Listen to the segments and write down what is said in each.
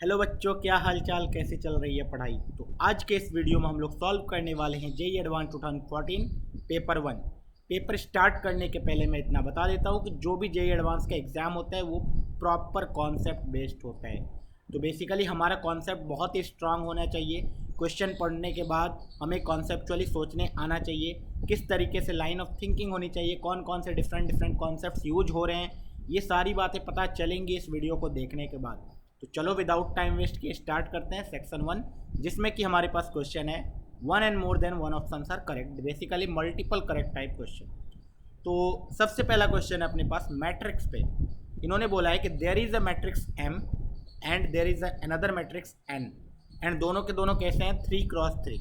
Hello बच्चों, क्या हाल चाल, कैसे चल रही है पढ़ाई। तो आज के इस वीडियो में हम लोग सॉल्व करने वाले हैं JEE advance 2014 paper 1। Paper start करने के पहले मैं इतना बता देता हूँ कि जो भी जेईई एडवांस का एग्ज़ाम होता है वो प्रॉपर कॉन्सेप्ट बेस्ड होता है। तो बेसिकली हमारा कॉन्सेप्ट बहुत ही स्ट्रांग होना चाहिए। क्वेश्चन पढ़ने के बाद हमें कॉन्सेप्चुअली सोचने आना चाहिए, किस तरीके से लाइन ऑफ थिंकिंग होनी चाहिए, कौन कौन से डिफरेंट कॉन्सेप्ट्स यूज हो रहे हैं, ये सारी बातें पता चलेंगी इस वीडियो को देखने के बाद। तो चलो विदाउट टाइम वेस्ट किए स्टार्ट करते हैं सेक्शन 1, जिसमें कि हमारे पास क्वेश्चन है 1 and more than 1 options are correct, basically multiple correct type question. तो सबसे पहला क्वेश्चन है अपने पास मैट्रिक्स पे। इन्होंने बोला है कि there is a matrix M and there is another matrix N and दोनों के दोनों कैसे हैं 3x3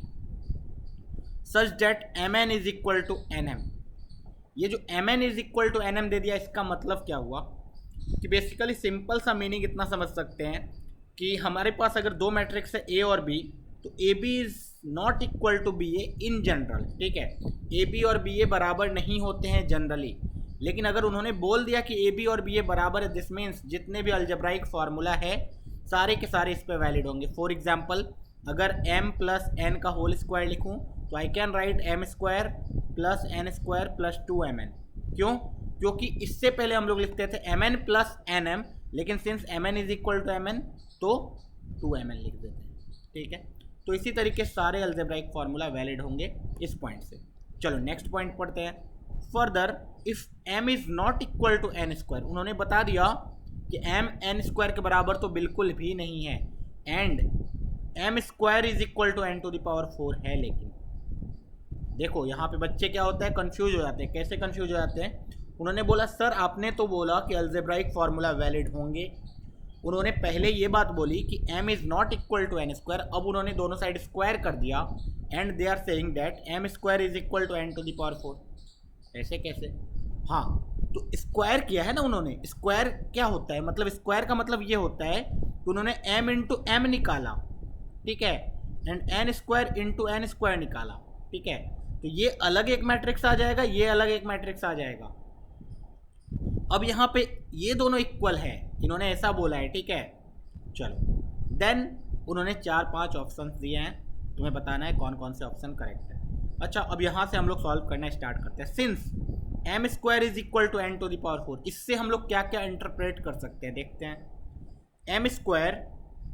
such that Mn is equal to Nm। ये जो Mn is equal to Nm दे दिया, इसका मतलब क्या हुआ कि बेसिकली सिंपल सा मीनिंग इतना समझ सकते हैं कि हमारे पास अगर दो मैट्रिक्स है ए और बी, तो A B is not equal to B A in general. ठीक है, ए बी और बी ए बराबर नहीं होते हैं जनरली, लेकिन अगर उन्होंने बोल दिया कि ए बी और बी ए बराबर है, दिस मीन्स जितने भी अलजेब्राइक फार्मूला है सारे के सारे इस पे वैलिड होंगे। फॉर एग्जाम्पल, अगर m प्लस एन का होल स्क्वायर लिखूँ तो I can write m square plus n square plus 2mn। क्यों? क्योंकि इससे पहले हम लोग लिखते थे mn प्लस nm, लेकिन since mn is equal to mn तो 2mn लिख देते हैं। ठीक है, तो इसी तरीके सारे अलजेब्राइक फार्मूला वैलिड होंगे इस पॉइंट से। चलो नेक्स्ट पॉइंट पढ़ते हैं। Further if m is not equal to n square, उन्होंने बता दिया कि m n स्क्वायर के बराबर तो बिल्कुल भी नहीं है, and m square is equal to n to the power 4 है। लेकिन देखो यहाँ पे बच्चे क्या होता है, कंफ्यूज हो जाते हैं। कैसे कंफ्यूज हो जाते हैं? उन्होंने बोला सर आपने तो बोला कि अलजेब्राइक फार्मूला वैलिड होंगे, उन्होंने पहले ये बात बोली कि m is not equal to n square, अब उन्होंने दोनों साइड स्क्वायर कर दिया and they are saying that m square is equal to n to the power 4। ऐसे कैसे? हाँ, तो स्क्वायर किया है ना उन्होंने। स्क्वायर क्या होता है, मतलब स्क्वायर का मतलब ये होता है कि उन्होंने m इंटू एम निकाला, ठीक है, and n square into n square निकाला। ठीक है, तो ये अलग एक मैट्रिक्स आ जाएगा, ये अलग एक मैट्रिक्स आ जाएगा। अब यहाँ पे ये दोनों इक्वल है, इन्होंने ऐसा बोला है। ठीक है, चलो देन उन्होंने 4-5 ऑप्शंस दिए हैं, तुम्हें बताना है कौन कौन से ऑप्शन करेक्ट है। अच्छा, अब यहाँ से हम लोग सॉल्व करना स्टार्ट करते हैं। Since m square is equal to n to the power 4, इससे हम लोग क्या क्या इंटरप्रेट कर सकते हैं देखते हैं। m square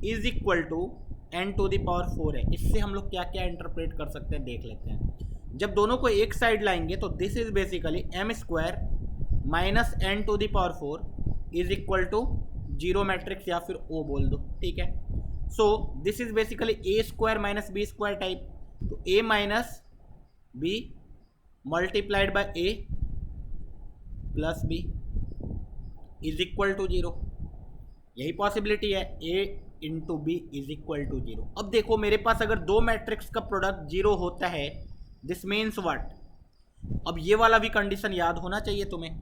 is equal to n to the power 4 है, इससे हम लोग क्या क्या इंटरप्रेट कर सकते हैं देख लेते हैं। जब दोनों को एक साइड लाएंगे तो this is basically m square minus n to the power 4 is equal to 0 matrix, या फिर O बोल दो। ठीक है, so this is basically a square minus B square type, तो a minus B multiplied by a plus b is equal to 0। यही possibility है, a into B is equal to 0। अब देखो मेरे पास अगर दो मैट्रिक्स का प्रोडक्ट 0 होता है, दिस मीन्स व्हाट? अब ये वाला भी कंडीशन याद होना चाहिए तुम्हें,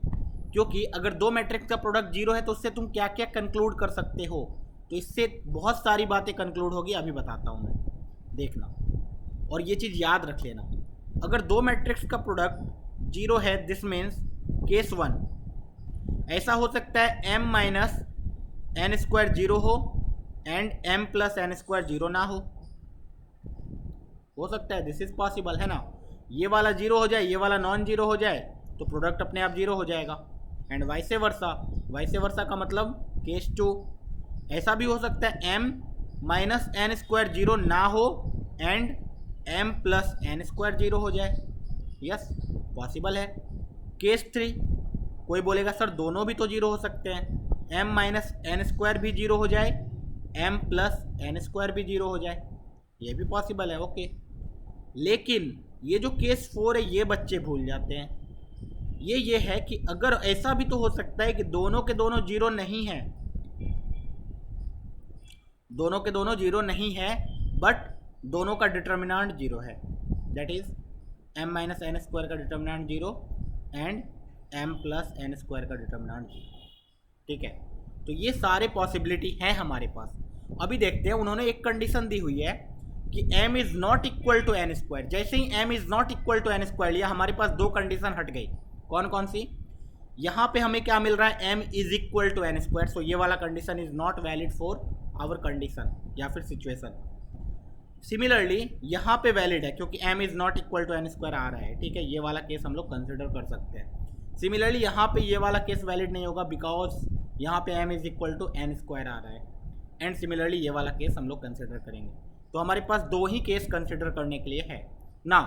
क्योंकि अगर दो मैट्रिक्स का प्रोडक्ट 0 है तो उससे तुम क्या क्या कंक्लूड कर सकते हो। तो इससे बहुत सारी बातें कंक्लूड होगी, अभी बताता हूँ मैं, देखना। और ये चीज़ याद रख लेना, अगर दो मैट्रिक्स का प्रोडक्ट 0 है, दिस मीन्स केस 1 ऐसा हो सकता है m माइनस एन स्क्वायर 0 हो and m plus n square 0 ना हो सकता है, दिस इज पॉसिबल, है ना। ये वाला 0 हो जाए, ये वाला नॉन 0 हो जाए, तो प्रोडक्ट अपने आप 0 हो जाएगा। एंड वाइसे वर्सा का मतलब केस 2 ऐसा भी हो सकता है m माइनस एन स्क्वायर 0 ना हो and m plus n square 0 हो जाए। यस, पॉसिबल है। केस 3 कोई बोलेगा सर दोनों भी तो 0 हो सकते हैं, m माइनस एन स्क्वायर भी 0 हो जाए, m प्लस एन स्क्वायर भी 0 हो जाए, ये भी पॉसिबल है। ओके, लेकिन ये जो केस 4 है ये बच्चे भूल जाते हैं। ये है कि अगर ऐसा भी तो हो सकता है कि दोनों के दोनों 0 नहीं है, दोनों के दोनों 0 नहीं है, बट दोनों का डिटर्मिनेंट 0 है, that is m minus n square का determinant 0 and m plus n square का डिटर्मिनेंट 0। ठीक है, तो ये सारे पॉसिबिलिटी हैं हमारे पास। अभी देखते हैं, उन्होंने एक कंडीशन दी हुई है कि m is not equal to n square. जैसे ही m is not equal to n square लिया, हमारे पास दो कंडीशन हट गई। कौन कौन सी? यहाँ पे हमें क्या मिल रहा है, m is equal to n square, so ये वाला condition is not valid for our condition या फिर सिचुएशन। सिमिलरली यहाँ पे वैलिड है क्योंकि m is not equal to n square आ रहा है, ठीक है, ये वाला केस हम लोग कंसिडर कर सकते हैं। सिमिलरली यहाँ पे ये वाला केस वैलिड नहीं होगा बिकॉज यहाँ पे m is equal to n square आ रहा है, एंड सिमिलरली ये वाला केस हम लोग कंसिडर करेंगे। तो हमारे पास दो ही केस कंसिडर करने के लिए है ना।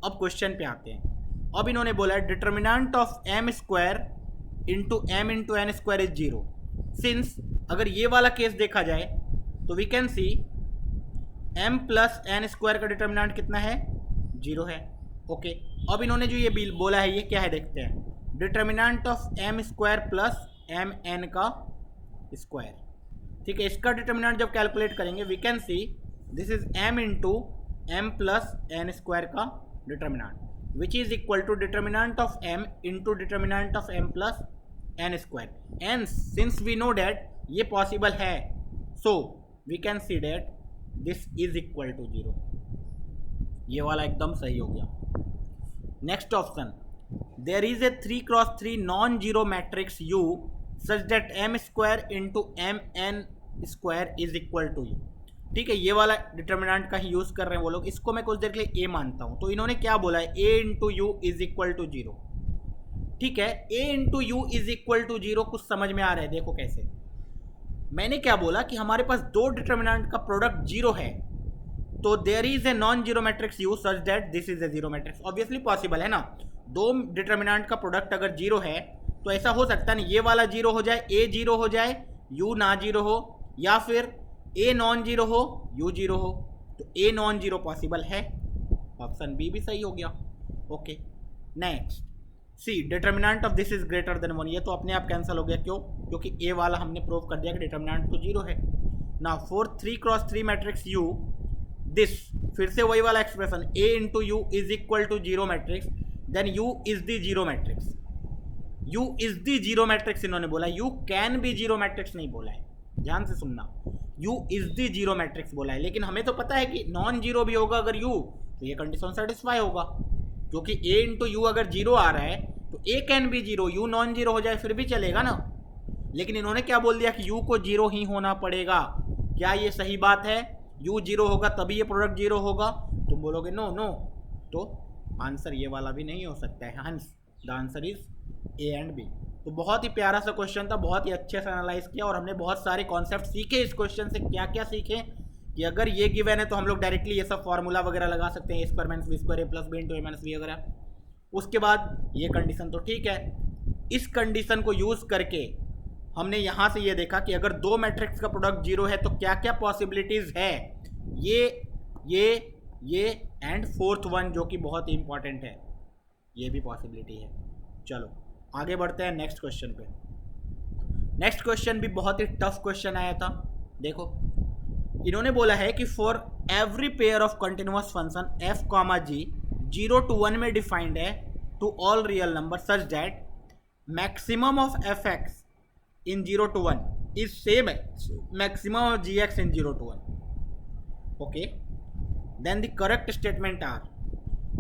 अब क्वेश्चन पे आते हैं। अब इन्होंने बोला है determinant of m square into m into n square is zero. Since अगर ये वाला केस देखा जाए तो we can see m plus n square का डिटर्मिनेंट कितना है, जीरो है। ओके, अब इन्होंने जो ये बिल बोला है ये क्या है देखते हैं। Determinant of m square plus m n का स्क्वायर, ठीक है, इसका डिटर्मिनेंट जब कैलकुलेट करेंगे we can see this is m into m plus n square का determinant which is equal to determinant of m into determinant of m plus n square. And since we know that ये possible है so we can see that this is equal to zero. ये वाला एकदम सही हो गया। Next option, there is a 3x3 non zero matrix U such that m square into m n square is equal to U। ठीक है, ये वाला डिटर्मिनेंट का ही यूज़ कर रहे हैं वो लोग, इसको मैं कुछ देर के लिए a मानता हूँ। तो इन्होंने क्या बोला है, a into U is equal to zero. ठीक है, a into U is equal to zero कुछ समझ में आ रहा है, देखो कैसे। मैंने क्या बोला कि हमारे पास दो डिटर्मिनेंट का प्रोडक्ट जीरो है, तो there is a non zero matrix U such that this is a zero matrix. Obviously possible है ना, दो डिटर्मिनेंट का प्रोडक्ट अगर जीरो है तो ऐसा हो सकता है ना ये वाला जीरो हो जाए, ए जीरो हो जाए, यू ना जीरो हो, या फिर ए नॉन जीरो हो, यू जीरो हो। तो ए नॉन जीरो पॉसिबल है, ऑप्शन बी भी सही हो गया। Okay, next C determinant of this is greater than one. ये तो अपने आप कैंसिल हो गया, क्यों? क्योंकि ए वाला हमने प्रूव कर दिया कि डिटर्मिनेंट तो जीरो है ना। For 3x3 matrix you this, फिर से वही वाला expression, A into U is equal to zero matrix, then U is the zero matrix. U is the zero matrix इन्होंने बोला, U can be zero matrix नहीं बोला है, ध्यान से सुनना, U is the zero matrix बोला है। लेकिन हमें तो पता है कि नॉन जीरो भी होगा अगर यू, तो ये कंडीशन सेटिस्फाई होगा, क्योंकि a इंटू यू अगर जीरो आ रहा है तो a can be zero, you non zero हो जाए फिर भी चलेगा ना। लेकिन इन्होंने क्या बोल दिया कि u को जीरो ही होना पड़ेगा। क्या ये सही बात है? u जीरो होगा तभी ये प्रोडक्ट जीरो होगा। तुम बोलोगे नो नो, तो आंसर ये वाला भी नहीं हो सकता है। हंस the answer is a and b। तो बहुत ही प्यारा सा क्वेश्चन था, बहुत ही अच्छे से एनालाइज किया और हमने बहुत सारे कॉन्सेप्ट सीखे इस क्वेश्चन से। क्या क्या सीखे कि अगर ये गिवन है तो हम लोग डायरेक्टली ये सब फार्मूला वगैरह लगा सकते हैं, ए स्क्वायर माइनस बी स्क्वायर ए प्लस बी इंटू ए माइनस बी वगैरह। उसके बाद ये कंडीशन तो ठीक है, इस कंडीशन को यूज़ करके हमने यहाँ से ये देखा कि अगर दो मैट्रिक्स का प्रोडक्ट जीरो है तो क्या क्या पॉसिबिलिटीज़ है, ये एंड फोर्थ वन जो कि बहुत ही इंपॉर्टेंट है, ये भी पॉसिबिलिटी है। चलो आगे बढ़ते हैं नेक्स्ट क्वेश्चन पे। नेक्स्ट क्वेश्चन भी बहुत ही टफ क्वेश्चन आया था। देखो इन्होंने बोला है कि for every pair of continuous function f comma g 0 to 1 में डिफाइंड है to all real number such that maximum of f x in 0 to 1 is same maximum of g x in 0 to 1। Okay, then the correct statement are.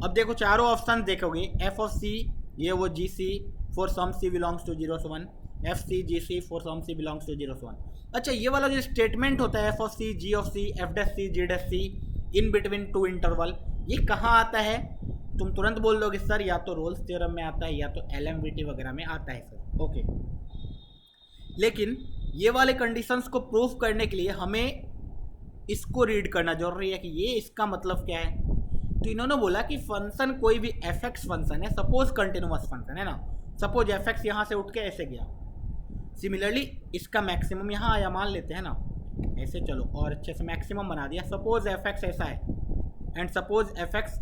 अब देखो चारों option देखोगे, F of c ये वो g c for some c belongs to 0 to 1, f c g c for some c belongs to 0 to 1। अच्छा, ये वाला जो स्टेटमेंट होता है f of c g of c f dash c g dash c in between two interval, ये कहाँ आता है? तुम तुरंत बोल दोगे सर या तो रोल्स थ्योरम में आता है या तो एलएमवीटी वगैरह में आता है सर। ओके, लेकिन ये वाले कंडीशंस को प्रूफ करने के लिए हमें इसको रीड करना जरूरी है कि ये इसका मतलब क्या है। तो इन्होंने बोला कि फंक्शन कोई भी एफ एक्स फंक्शन है, सपोज कंटिन्यूअस फंक्शन है ना, सपोज एफ एक्स यहाँ से उठ के ऐसे गया, सिमिलरली इसका मैक्सिमम यहाँ आया मान लेते हैं ना, ऐसे चलो और अच्छे से मैक्सिमम बना दिया। सपोज एफ एक्स ऐसा है एंड सपोज एफ एक्स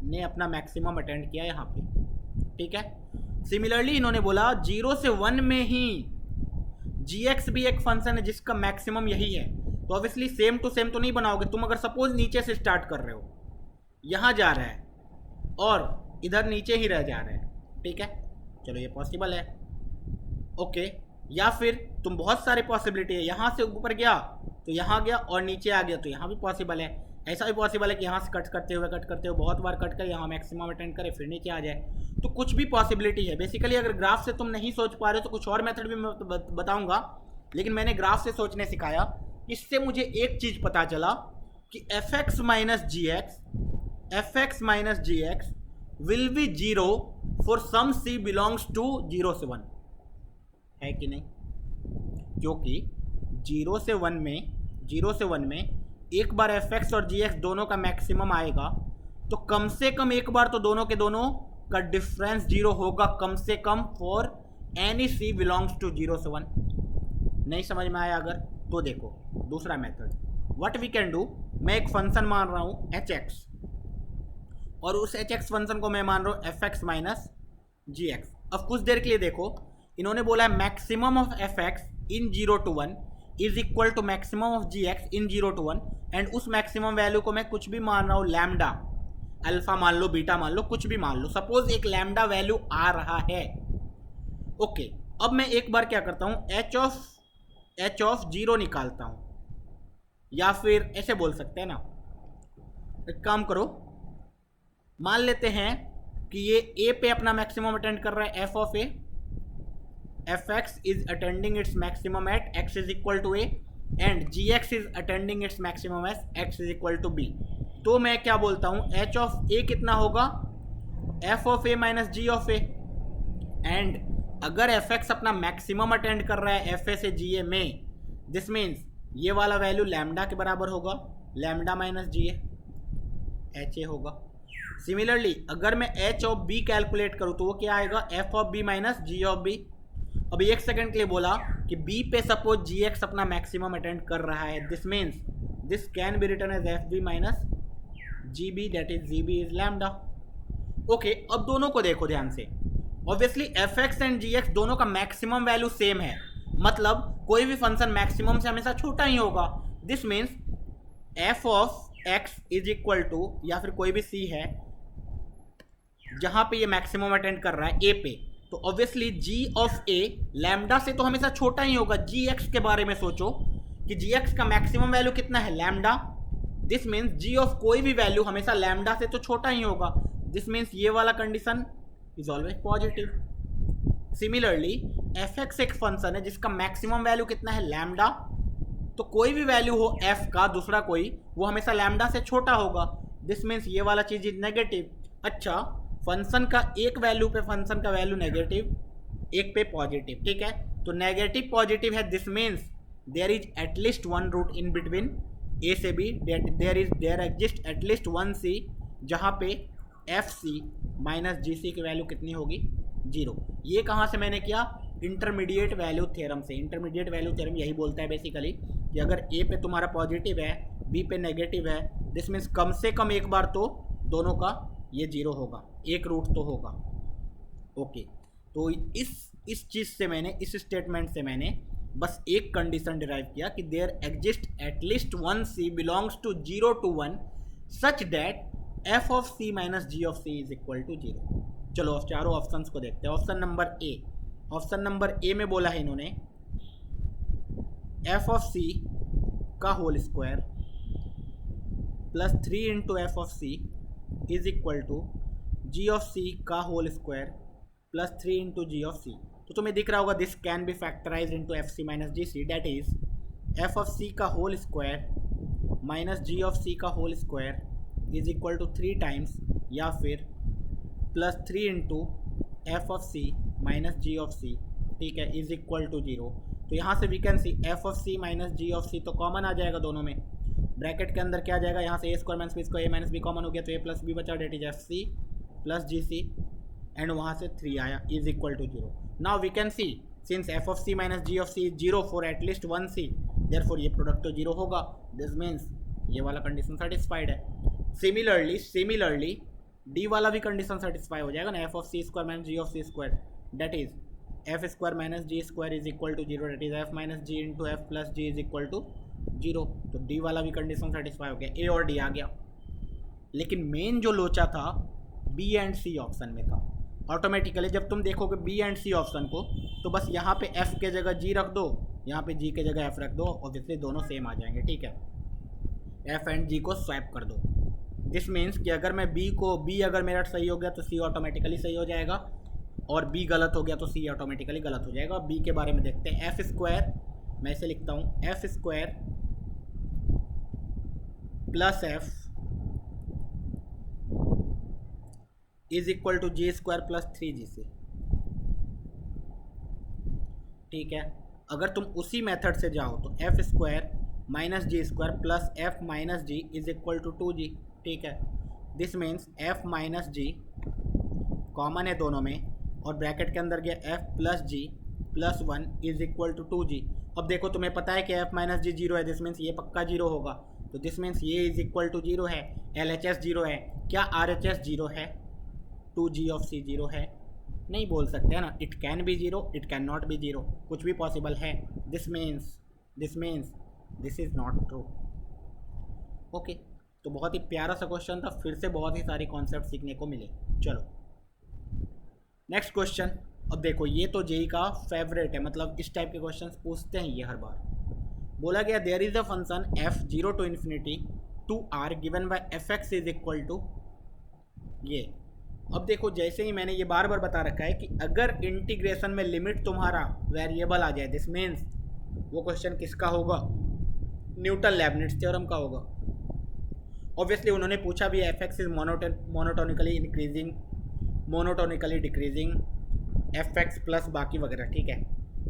ने अपना मैक्सिमम अटेंड किया यहाँ पे, ठीक है। सिमिलरली इन्होंने बोला 0 से 1 में ही जी एक्स भी एक फंक्शन है जिसका मैक्सिमम यही है, तो ऑब्वियसली सेम टू सेम तो नहीं बनाओगे तुम। अगर सपोज नीचे से स्टार्ट कर रहे हो, यहाँ जा रहा है और इधर नीचे ही रह जा रहा है, ठीक है, चलो ये पॉसिबल है। ओके, या फिर तुम बहुत सारे पॉसिबिलिटी है, यहाँ से ऊपर गया तो यहाँ गया और नीचे आ गया तो यहाँ भी पॉसिबल है। ऐसा भी पॉसिबल है कि यहाँ से कट करते हुए बहुत बार कट कर यहाँ मैक्सिमम अटेंड करे फिर नीचे आ जाए, तो कुछ भी पॉसिबिलिटी है। बेसिकली अगर ग्राफ से तुम नहीं सोच पा रहे हो तो कुछ और मेथड भी मैं बताऊँगा, लेकिन मैंने ग्राफ से सोचने सिखाया इससे मुझे एक चीज पता चला कि f x minus g x will be zero for some c belongs to 0 से 1, है कि नहीं? क्योंकि 0 से 1 में एक बार एफ एक्स और जी एक्स दोनों का मैक्सिमम आएगा, तो कम से कम एक बार तो दोनों के दोनों का डिफरेंस 0 होगा, कम से कम for any c belongs to 0 से 1। नहीं समझ में आया अगर? तो देखो दूसरा method, what we can do, मैं एक फंक्शन मान रहा हूँ एच एक्स, और उस एच एक्स फंक्शन को मैं मान रहा हूँ f x minus g x. अब कुछ देर के लिए देखो, इन्होंने बोला है maximum of f x in 0 to 1 is equal to maximum of g x in 0 to 1, and उस मैक्सिमम वैल्यू को मैं कुछ भी मान रहा हूँ, लैम्डा, अल्फा मान लो, बीटा मान लो, कुछ भी मान लो, सपोज एक लैम्डा वैल्यू आ रहा है। ओके, अब मैं एक बार क्या करता हूँ, एच ऑफ 0 निकालता हूँ, या फिर ऐसे बोल सकते हैं ना, एक काम करो, मान लेते हैं कि ये ए पे अपना मैक्सिमम अटेंड कर रहा है, f of a, f x is attending its maximum at x is equal to a, and g x is attending its maximum at x is equal to b. तो मैं क्या बोलता हूँ, एच ऑफ ए कितना होगा, f of a minus g of a, and अगर f x अपना maximum attend कर रहा है एफ ए से जी ए में, दिस मीन्स ये वाला वैल्यू लैम्डा के बराबर होगा, lambda minus g a, h a होगा। सिमिलरली अगर मैं एच ऑफ बी कैलकुलेट करूँ तो वो क्या आएगा, f of b minus g of b. अभी एक सेकंड के लिए बोला कि बी पे सपोज जी एक्स अपना मैक्सिमम अटेंड कर रहा है, this means this can be written as f b minus g b, that is g b is lambda. Okay, अब दोनों को देखो ध्यान से, obviously f x and g x दोनों का मैक्सिमम वैल्यू सेम है, मतलब कोई भी फंक्शन मैक्सिमम से हमेशा छोटा ही होगा। This means f of x is equal to, या फिर कोई भी सी है जहां पे ये मैक्सिमम अटेंड कर रहा है ए पे, तो obviously g of a lambda से तो हमेशा छोटा ही होगा। जी एक्स के बारे में सोचो कि जी एक्स का मैक्सिमम वैल्यू कितना है, lambda, this means g of कोई भी वैल्यू हमेशा लैम्डा से तो छोटा ही होगा, दिस मीन्स ये वाला condition is always positive. Similarly F x एक फंक्शन है जिसका मैक्सिमम वैल्यू कितना है, लैम्डा, तो कोई भी वैल्यू हो एफ का दूसरा कोई, वो हमेशा लैम्डा से छोटा होगा, दिस मीन्स ये वाला चीज इज नेगेटिव। अच्छा, फंक्शन का एक वैल्यू पे फंक्शन का वैल्यू नेगेटिव, एक पे पॉजिटिव, ठीक है, तो नेगेटिव पॉजिटिव है, this means there is at least one root in between a से b, there exist at least one c, जहाँ पे एफ सी माइनस जी सी की वैल्यू कितनी होगी, 0। ये कहाँ से मैंने किया, इंटरमीडिएट वैल्यू थ्योरम से। इंटरमीडिएट वैल्यू थ्योरम यही बोलता है बेसिकली कि अगर ए पे तुम्हारा पॉजिटिव है, बी पे नेगेटिव है, दिस मीन्स कम से कम एक बार तो दोनों का ये 0 होगा, एक रूट तो होगा। ओके, तो इस चीज़ से मैंने, इस स्टेटमेंट से मैंने बस एक कंडीशन डिराइव किया कि there exist at least one c belongs to 0 to 1 such that f of c minus g of c is equal to 0। चलो चारों ऑप्शंस को देखते हैं। ऑप्शन नंबर ए में बोला है इन्होंने एफ ऑफ सी का whole square plus 3 into f of c is equal to g of c का whole square plus 3 into g of c. तो तुम्हें दिख रहा होगा this can be factorise into f c minus g c, that is f of c का whole square minus g of c का whole square is equal to 3 times, या फिर plus 3 into f of c minus g of c, ठीक है, is equal to 0। तो यहाँ से we can see f of c minus g of c तो common आ जाएगा दोनों में, ब्रैकेट के अंदर क्या आ जाएगा, यहाँ से a square minus B square, a minus b common हो गया तो ए प्लस बी बचा, that is f c plus g c, and वहाँ से 3 आया is equal to 0। Now we can see since f of c minus g of c is 0 for at least one c, therefore ये product तो 0 होगा, this means ये वाला condition satisfied है। Similarly d वाला भी कंडीशन सेटिस्फाई हो जाएगा ना, f of c square minus g of c square, that is f square minus g square is equal to 0, that is f minus g into f plus g is equal to 0। तो D वाला भी condition satisfy हो गया, ए और D आ गया। लेकिन main जो लोचा था बी एंड सी ऑप्शन में था। ऑटोमेटिकली जब तुम देखोगे बी एंड सी ऑप्शन को, तो बस यहाँ पे एफ के जगह जी रख दो, यहाँ पे जी के जगह एफ रख दो, ऑब्वियसली दोनों सेम आ जाएंगे, ठीक है, एफ एंड जी को स्वैप कर दो। दिस मीन्स कि अगर मैं बी अगर मेरा सही हो गया तो सी ऑटोमेटिकली सही हो जाएगा, और बी गलत हो गया तो सी ऑटोमेटिकली गलत हो जाएगा। बी के बारे में देखते हैं, एफ स्क्वायर, मैं इसे लिखता हूँ f square plus f is equal to g square plus 3 GC। ठीक है, अगर तुम उसी मेथड से जाओ तो f square minus g square plus f minus g is equal to 2G। ठीक है, this means f minus g common है दोनों में, और ब्रैकेट के अंदर गया f plus g plus 1 is equal to 2G। अब देखो तुम्हें पता है कि एफ माइनस जी जीरो है, दिस मीन्स ये पक्का जीरो होगा, तो दिस मीन्स ये इज इक्वल टू जीरो है। LHS जीरो है, क्या RHS जीरो है? 2G ऑफ C जीरो है? नहीं बोल सकते है ना, it can be zero, it can not be zero, कुछ भी पॉसिबल है। This means this is not true. Okay, तो बहुत ही प्यारा सा क्वेश्चन था, फिर से बहुत ही सारी कॉन्सेप्ट सीखने को मिले। चलो नेक्स्ट क्वेश्चन। अब देखो ये तो जेई का फेवरेट है, मतलब इस टाइप के क्वेश्चन पूछते हैं ये हर बार। बोला गया there is a function f 0 to infinity 2r given by fx is equal to ये। अब देखो जैसे ही मैंने ये बार बार बता रखा है कि अगर इंटीग्रेशन में लिमिट तुम्हारा वेरिएबल आ जाए, दिस मीन्स वो क्वेश्चन किसका होगा? न्यूटन लेबनिट्ज थ्योरम का होगा। ऑब्वियसली उन्होंने पूछा भी fx is monotonically increasing, monotonically decreasing, fx plus बाकी वगैरह। ठीक है,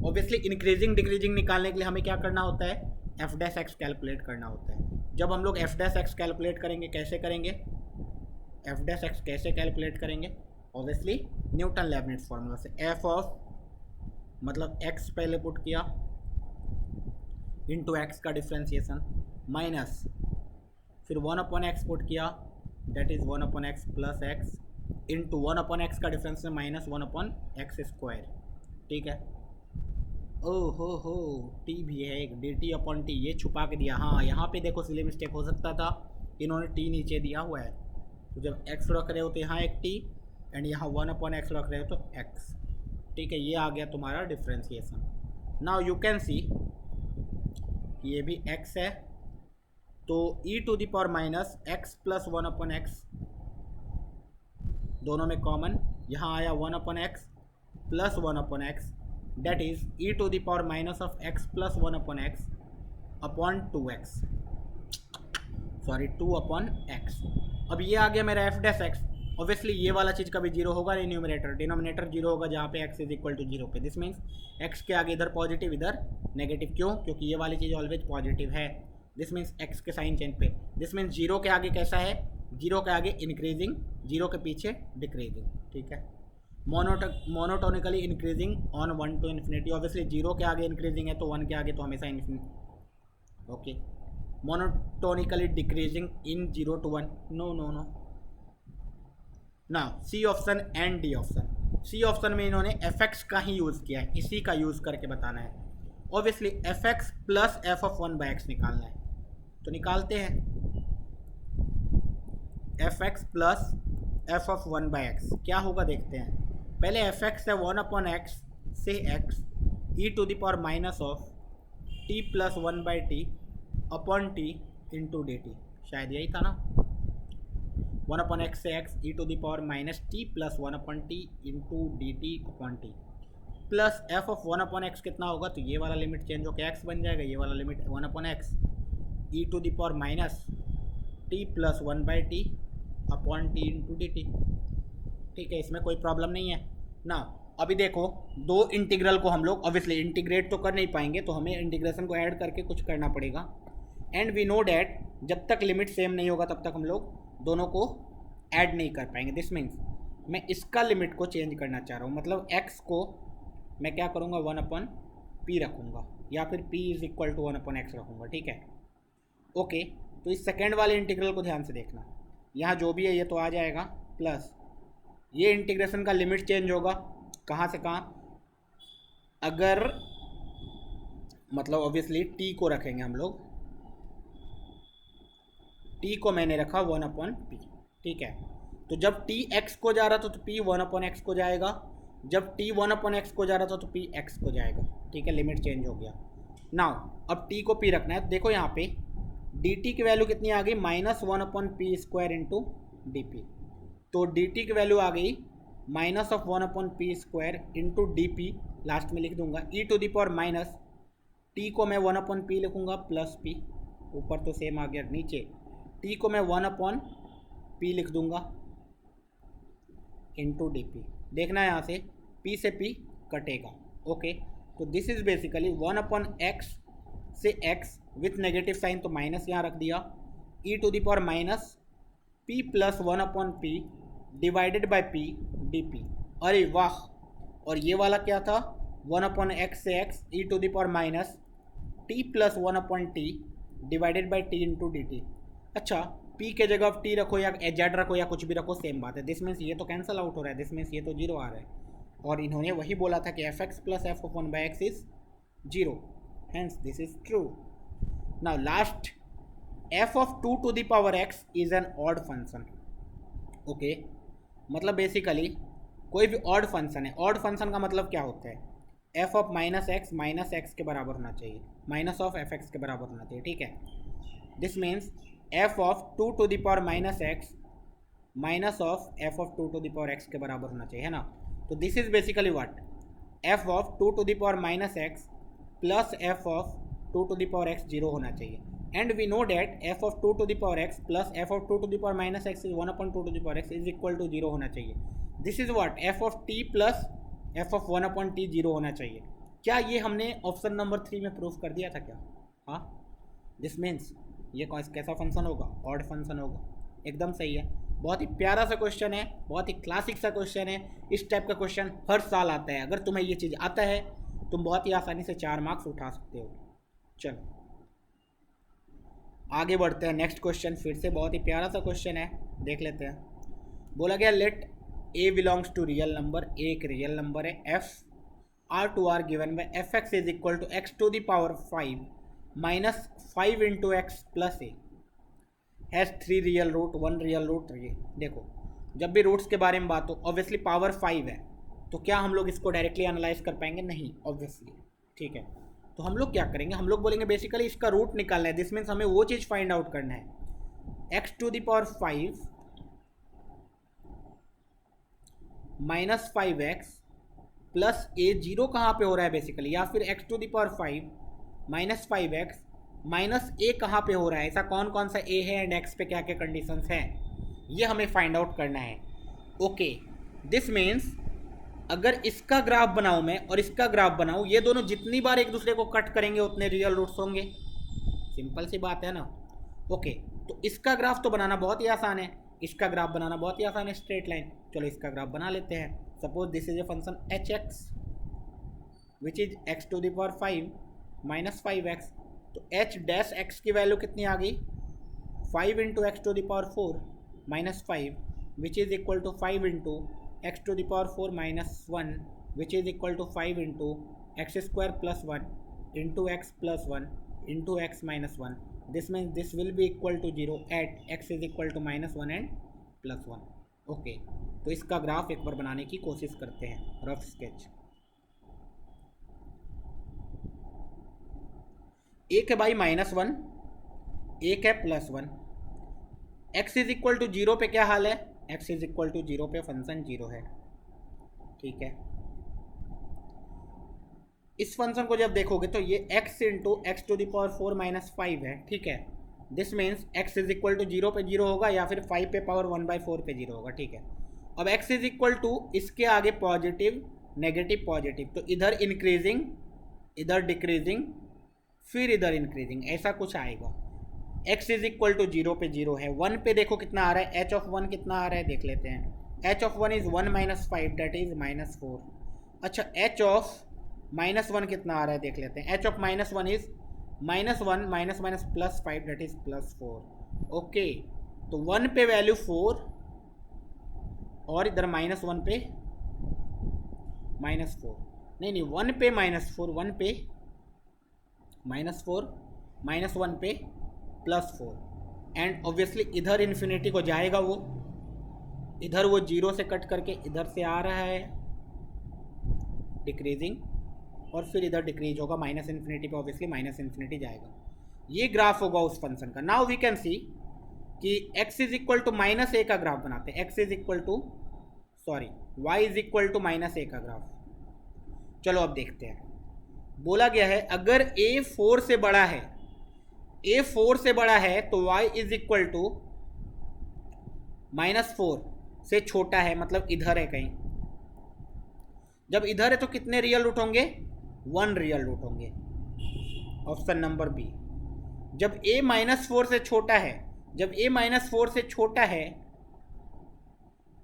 ऑब्वियसली इंक्रीजिंग डिक्रीजिंग निकालने के लिए हमें क्या करना होता है? f डैश x कैलकुलेट करना होता है। जब हम लोग f डैश x कैलकुलेट करेंगे, कैसे करेंगे? f डैश x कैसे कैलकुलेट करेंगे? ऑब्वियसली न्यूटन लेबनिट्ज फार्मूला से। f ऑफ मतलब x पहले पुट किया इंटू x का डिफ्रेंसिएशन माइनस फिर 1/x पुट किया, that is 1/x plus x into 1/x का डिफरेंस में माइनस 1/x स्क्वायर। ठीक है, हो टी भी है एक, dt/t, ये छुपा के दिया। हाँ यहाँ पे देखो सिली मिस्टेक हो सकता था, इन्होंने t नीचे दिया हुआ है, तो जब x रख रहे हो तो यहाँ एक t एंड यहाँ 1/x रख रहे हो तो x। ठीक है, ये आ गया तुम्हारा differentiation. Now you can see ये भी x है, तो e to the power minus x प्लस 1/x दोनों में कॉमन, यहाँ आया 1/x प्लस 1/x, that is e to the power minus of x प्लस 1/x upon 2x, sorry 2/x। अब ये आ गया मेरा f डैश x। ऑब्वियसली ये वाला चीज़ कभी जीरो होगा नहीं, न्यूमरेटर डिनोमिनेटर जीरो होगा जहाँ पे x is equal to zero पे। दिस मीन्स x के आगे इधर पॉजिटिव इधर नेगेटिव, क्यों? क्योंकि ये वाली चीज़ ऑलवेज पॉजिटिव है। दिस मीन्स x के साइन चेंज पे, दिस मीन्स जीरो के आगे कैसा है? जीरो के आगे इंक्रीजिंग, जीरो के पीछे डिक्रीजिंग। ठीक है, monotonically increasing on 1 to infinity। Obviously zero के आगे इंक्रीजिंग है तो 1 के आगे तो हमेशा infinity. Okay, monotonically decreasing in 0 to 1, no no no. ना c option and d option. C option में इन्होंने fx का ही यूज़ किया है, इसी का यूज़ करके बताना है। Obviously fx plus f of 1/x निकालना है, तो निकालते हैं। fx plus f of 1/x क्या होगा देखते हैं। पहले fx है 1/x से x e to the power minus of t plus 1/t upon t into dt, शायद यही था ना। 1/x से x e to the power minus t plus 1/t into dt upon t plus f of 1/x कितना होगा? तो ये वाला लिमिट चेंज होकर x बन जाएगा, ये वाला limit 1/x e to the power minus t plus 1/t upon t into dt। ठीक है, इसमें कोई प्रॉब्लम नहीं है ना। अभी देखो दो इंटीग्रल को हम लोग ऑब्वियसली इंटीग्रेट तो कर नहीं पाएंगे, तो हमें इंटीग्रेशन को ऐड करके कुछ करना पड़ेगा। एंड वी नो डैट जब तक लिमिट सेम नहीं होगा तब तक हम लोग दोनों को ऐड नहीं कर पाएंगे। दिस मीन्स मैं इसका लिमिट को चेंज करना चाह रहा हूँ, मतलब x को मैं क्या करूँगा 1/p रखूँगा, या फिर p is equal to 1/x रखूँगा। ठीक है, ओके, तो इस सेकेंड वाले इंटीग्रल को ध्यान से देखना, यहाँ जो भी है ये तो आ जाएगा, प्लस ये इंटीग्रेशन का लिमिट चेंज होगा कहाँ से कहाँ, अगर मतलब ऑब्वियसली t को रखेंगे हम लोग, t को मैंने रखा 1/p। ठीक है, तो जब t x को जा रहा था तो p 1/x को जाएगा, जब t 1/x को जा रहा था तो p x को जाएगा। ठीक है, लिमिट चेंज हो गया। नाउ अब t को p रखना है, देखो यहाँ पे dt की वैल्यू कितनी आ गई? Minus 1/p square into d. तो dt की वैल्यू आ गई minus of 1/p square into d, last में लिख दूंगा e to the power minus t को मैं 1/p लिखूंगा प्लस p, ऊपर तो सेम आ गया, नीचे टी को मैं 1/p लिख दूंगा इंटू डी पी। देखना है यहाँ से p से p कटेगा। ओके, तो दिस इज बेसिकली 1/x से x विथ नेगेटिव साइन, तो माइनस यहाँ रख दिया, e to the power minus p plus 1/p divided by p d. अरे वाह, और ये वाला क्या था, 1/x से x e to the power minus t plus 1/t divided by t into d t. अच्छा, p के जगह t रखो या z रखो या कुछ भी रखो, सेम बात है। दिस मीन्स ये तो कैंसिल आउट हो रहा है, दिस मीन्स ये तो 0 आ रहा है, और इन्होंने वही बोला था कि fx plus f(1/x) is 0, hence this is true. Now last, f of 2 to the power x is an odd function. Okay, मतलब बेसिकली कोई भी ऑड फंक्शन है, ऑड फंक्शन का मतलब क्या होता है, f ऑफ माइनस एक्स के बराबर होना चाहिए, माइनस ऑफ एफ एक्स के बराबर होना चाहिए, ठीक है। This means f of 2 to the power -x minus of f of 2 to the power x के बराबर होना चाहिए, है ना। तो this is basically what, f of 2 to the power -x plus f of 2 to the power x 0 होना चाहिए, and we know that f of 2 to the power x plus f of 2 to the power -x is 1/2 to the power x is equal to 0 होना चाहिए। This is what, f of t plus f of 1/t 0 होना चाहिए। क्या ये हमने option number 3 में proof कर दिया था क्या? हाँ, दिस मीन्स ये कैसा फंक्शन होगा, ऑड फंक्शन होगा, एकदम सही है। बहुत ही प्यारा सा क्वेश्चन है, बहुत ही क्लासिक सा क्वेश्चन है। इस टाइप का क्वेश्चन हर साल आता है, अगर तुम्हें ये चीज़ आता है तुम बहुत ही आसानी से 4 मार्क्स उठा सकते हो। चलो आगे बढ़ते हैं, नेक्स्ट क्वेश्चन फिर से बहुत ही प्यारा सा क्वेश्चन है, देख लेते हैं। बोला गया let a belongs to real number, a एक रियल नंबर है, f r to r given by f x is equal to x to the power 5 minus 5 into x plus a, has 3 real root 1 real root. ये देखो, जब भी roots के बारे में बात हो, ऑब्वियसली पावर 5 है, तो क्या हम लोग इसको डायरेक्टली एनालाइज कर पाएंगे? नहीं, ऑब्वियसली, ठीक है। तो हम लोग क्या करेंगे, हम लोग बोलेंगे बेसिकली इसका रूट निकालना है। दिस मीन्स हमें वो चीज़ फाइंड आउट करना है, x to the power 5 minus 5x plus a, zero कहाँ पे हो रहा है बेसिकली, या फिर x to the power 5 minus 5x minus a कहाँ पे हो रहा है, ऐसा कौन कौन सा ए है एंड x पे क्या क्या कंडीशंस हैं, ये हमें फाइंड आउट करना है। ओके, दिस मीन्स अगर इसका ग्राफ बनाऊँ मैं और इसका ग्राफ बनाऊँ, ये दोनों जितनी बार एक दूसरे को कट करेंगे उतने रियल रूट्स होंगे, सिंपल सी बात है ना। ओके, तो इसका ग्राफ तो बनाना बहुत ही आसान है, इसका ग्राफ बनाना बहुत ही आसान है, स्ट्रेट लाइन। चलो इसका ग्राफ बना लेते हैं। Suppose this is a function hx which is x to the power 5 minus 5x, तो h डैश x की वैल्यू कितनी आ गई, 5 into x to the power 4 minus 5 which is equal to 5 into x to the power 4 minus 1 which is equal to 5 into x square plus 1 into x plus 1 into x minus 1। This means this will be equal to 0 at x is equal to -1 and +1। Okay, तो इसका graph एक बार बनाने की कोशिश करते हैं, rough sketch. एक है भाई -1, एक है +1। x इज इक्वल टू 0 पे क्या हाल है, x इज इक्वल टू 0 पे फंक्शन 0 है, ठीक है। इस फंक्शन को जब देखोगे तो ये x into x to the power 4 minus 5 है, ठीक है। This means x is equal to 0 पे 0 होगा या फिर 5 पे पावर 1/4 पे 0 होगा, ठीक है। अब x इज इक्वल टू इसके आगे पॉजिटिव नेगेटिव पॉजिटिव, तो इधर इंक्रीजिंग इधर डिक्रीजिंग फिर इधर इंक्रीजिंग, ऐसा कुछ आएगा। x इज इक्वल टू 0 पे 0 है, 1 पे देखो कितना आ रहा है, h ऑफ 1 कितना आ रहा है देख लेते हैं। h of 1 is 1 minus 5 that is -4। अच्छा, h ऑफ -1 कितना आ रहा है देख लेते हैं। h of -1 is -1 minus minus +5 that is +4। Okay, तो 1 पे वैल्यू 4 और इधर -1 पे -4, नहीं 1 पे -4, 1 पे -4 -1 पे +4, एंड ऑब्वियसली इधर इन्फिनिटी को जाएगा वो, इधर वो 0 से कट करके इधर से आ रहा है डिक्रीजिंग, और फिर इधर डिक्रीज होगा -इन्फिनिटी पे, ऑब्वियसली -इन्फिनिटी जाएगा। ये ग्राफ होगा उस फंक्शन का। नाउ वी कैन सी कि x is equal to -a का ग्राफ बनाते हैं, x is equal to y is equal to -a का ग्राफ। चलो अब देखते हैं। बोला गया है अगर a 4 से बड़ा है a 4 से बड़ा है तो y इज इक्वल टू -4 से छोटा है, मतलब इधर है कहीं। जब इधर है तो कितने रियल रूट होंगे? 1 रियल रूट होंगे, ऑप्शन नंबर बी। जब a -4 से छोटा है, जब a -4 से छोटा है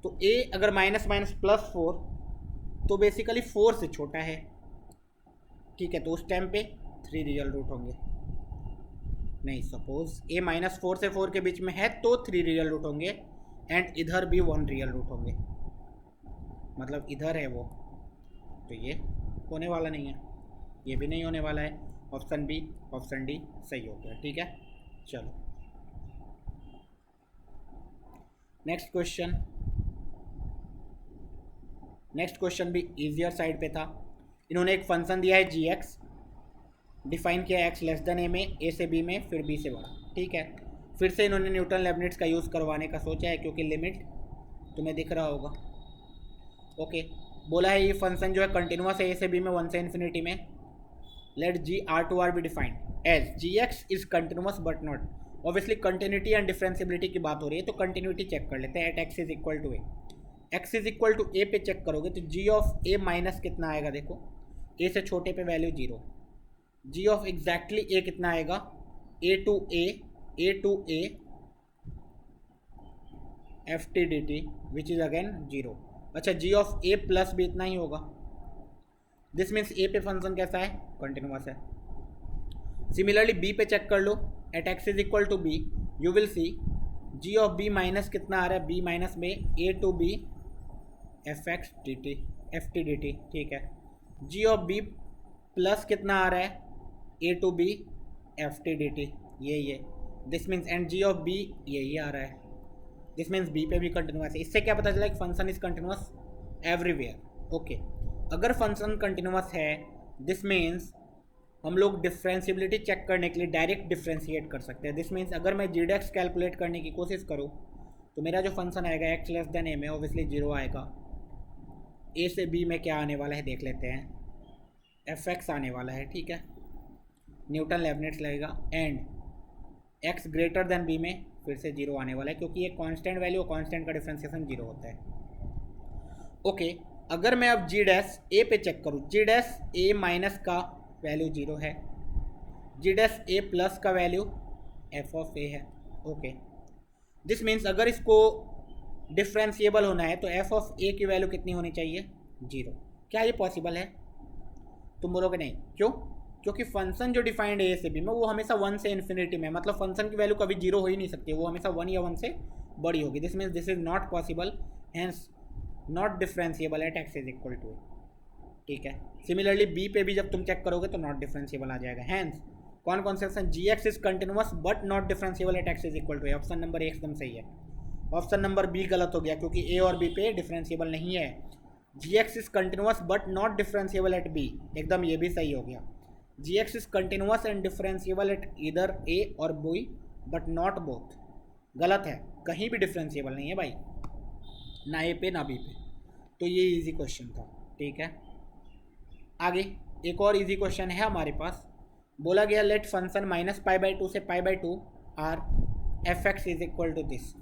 तो a अगर +4 तो बेसिकली 4 से छोटा है, ठीक है, तो उस टाइम पे 3 रियल रूट होंगे। नहीं, सपोज a -4 से 4 के बीच में है तो 3 रियल रूट होंगे, एंड इधर भी 1 रियल रूट होंगे, मतलब इधर है वो, तो ये होने वाला नहीं है, ये भी नहीं होने वाला है। ऑप्शन बी, ऑप्शन डी सही हो गया, ठीक है। चलो नेक्स्ट क्वेश्चन भी इजियर साइड पे था। इन्होंने एक फंक्शन दिया है gx, डिफाइन किया x लेस देन a में, a से b में, फिर b से बड़ा, ठीक है। फिर से इन्होंने न्यूटन लेबनिट्ज का यूज़ करवाने का सोचा है, क्योंकि लिमिट तुम्हें दिख रहा होगा। ओके, बोला है ये फंक्शन जो है कंटिन्यूअस है a से b में 1 से इन्फिनिटी में। Let g R to R be defined as gx is continuous but not, obviously continuity and differentiability की बात हो रही है, तो कंटिन्यूटी चेक कर लेते हैं। At x is equal to a, x is equal to a पे चेक करोगे तो g ऑफ a माइनस कितना आएगा? देखो a से छोटे पे value 0, g of exactly a कितना आएगा? a to a f t d t which is again 0। अच्छा, g ऑफ a प्लस भी इतना ही होगा। दिस मीन्स a पे फंक्शन कैसा है? कंटिन्यूअस है। सिमिलरली b पे चेक कर लो, at x is equal to b you will see g of b minus कितना आ रहा है? b माइनस में a to b f x d t, f t d t, ठीक है। g ऑफ b प्लस कितना आ रहा है? a to b f t d t, ये this means and g of b यही आ रहा है। दिस मीन्स b पे भी कंटिन्यूअस है। इससे क्या पता चला कि function is continuous everywhere. Okay, अगर फंक्शन कंटिन्यूअस है दिस मीन्स हम लोग डिफरेंशिएबिलिटी चेक करने के लिए डायरेक्ट डिफरेंशिएट कर सकते हैं। दिस मीन्स अगर मैं जीडेक्स कैलकुलेट करने की कोशिश करूँ तो मेरा जो फंक्शन आएगा x लेस देन a में ऑब्वियसली 0 आएगा। a से b में क्या आने वाला है देख लेते हैं, एफ एक्स आने वाला है, ठीक है। न्यूटन लेबनिट्ज लगेगा and x greater than b में फिर से 0 आने वाला है, क्योंकि ये कांस्टेंट वैल्यू और कांस्टेंट का डिफरेंशिएशन 0 होता है। ओके, अगर मैं अब g डैश a पे चेक करूँ, g डैश a माइनस का वैल्यू 0 है, g डैश a प्लस का वैल्यू f ऑफ a है। ओके, दिस मीन्स अगर इसको डिफरेंशिएबल होना है तो f ऑफ a की वैल्यू कितनी होनी चाहिए? 0। क्या ये पॉसिबल है? तुम बोलोगे नहीं, क्यों? क्योंकि फंक्शन जो डिफाइंड है a से b में वो हमेशा 1 से इन्फिनिटी में, मतलब फंक्शन की वैल्यू कभी 0 हो ही नहीं सकती, वो हमेशा 1 या 1 से बड़ी होगी। This means this is not possible, hence not differentiable at x is equal to, ठीक है। सिमिलरली b पे भी जब तुम चेक करोगे तो नॉट डिफरेंशिएबल आ जाएगा। हैंस कौन से option? gx is continuous but not differentiable at x is equal to, option number A एकदम सही है। ऑप्शन नंबर बी गलत हो गया, क्योंकि a और b पे डिफरेंशिएबल नहीं है। gx is continuous but not differentiable eight b, एकदम ये भी सही हो गया। gx is continuous and differentiable eight इधर a और b बट नॉट बोथ, गलत है, कहीं भी डिफरेंशिएबल नहीं है भाई, ना a पे ना b पे। तो ये इजी क्वेश्चन था, ठीक है। आगे एक और इजी क्वेश्चन है हमारे पास। बोला गया लेट फंक्शन -π/2 से π/2 R f x is equal to this.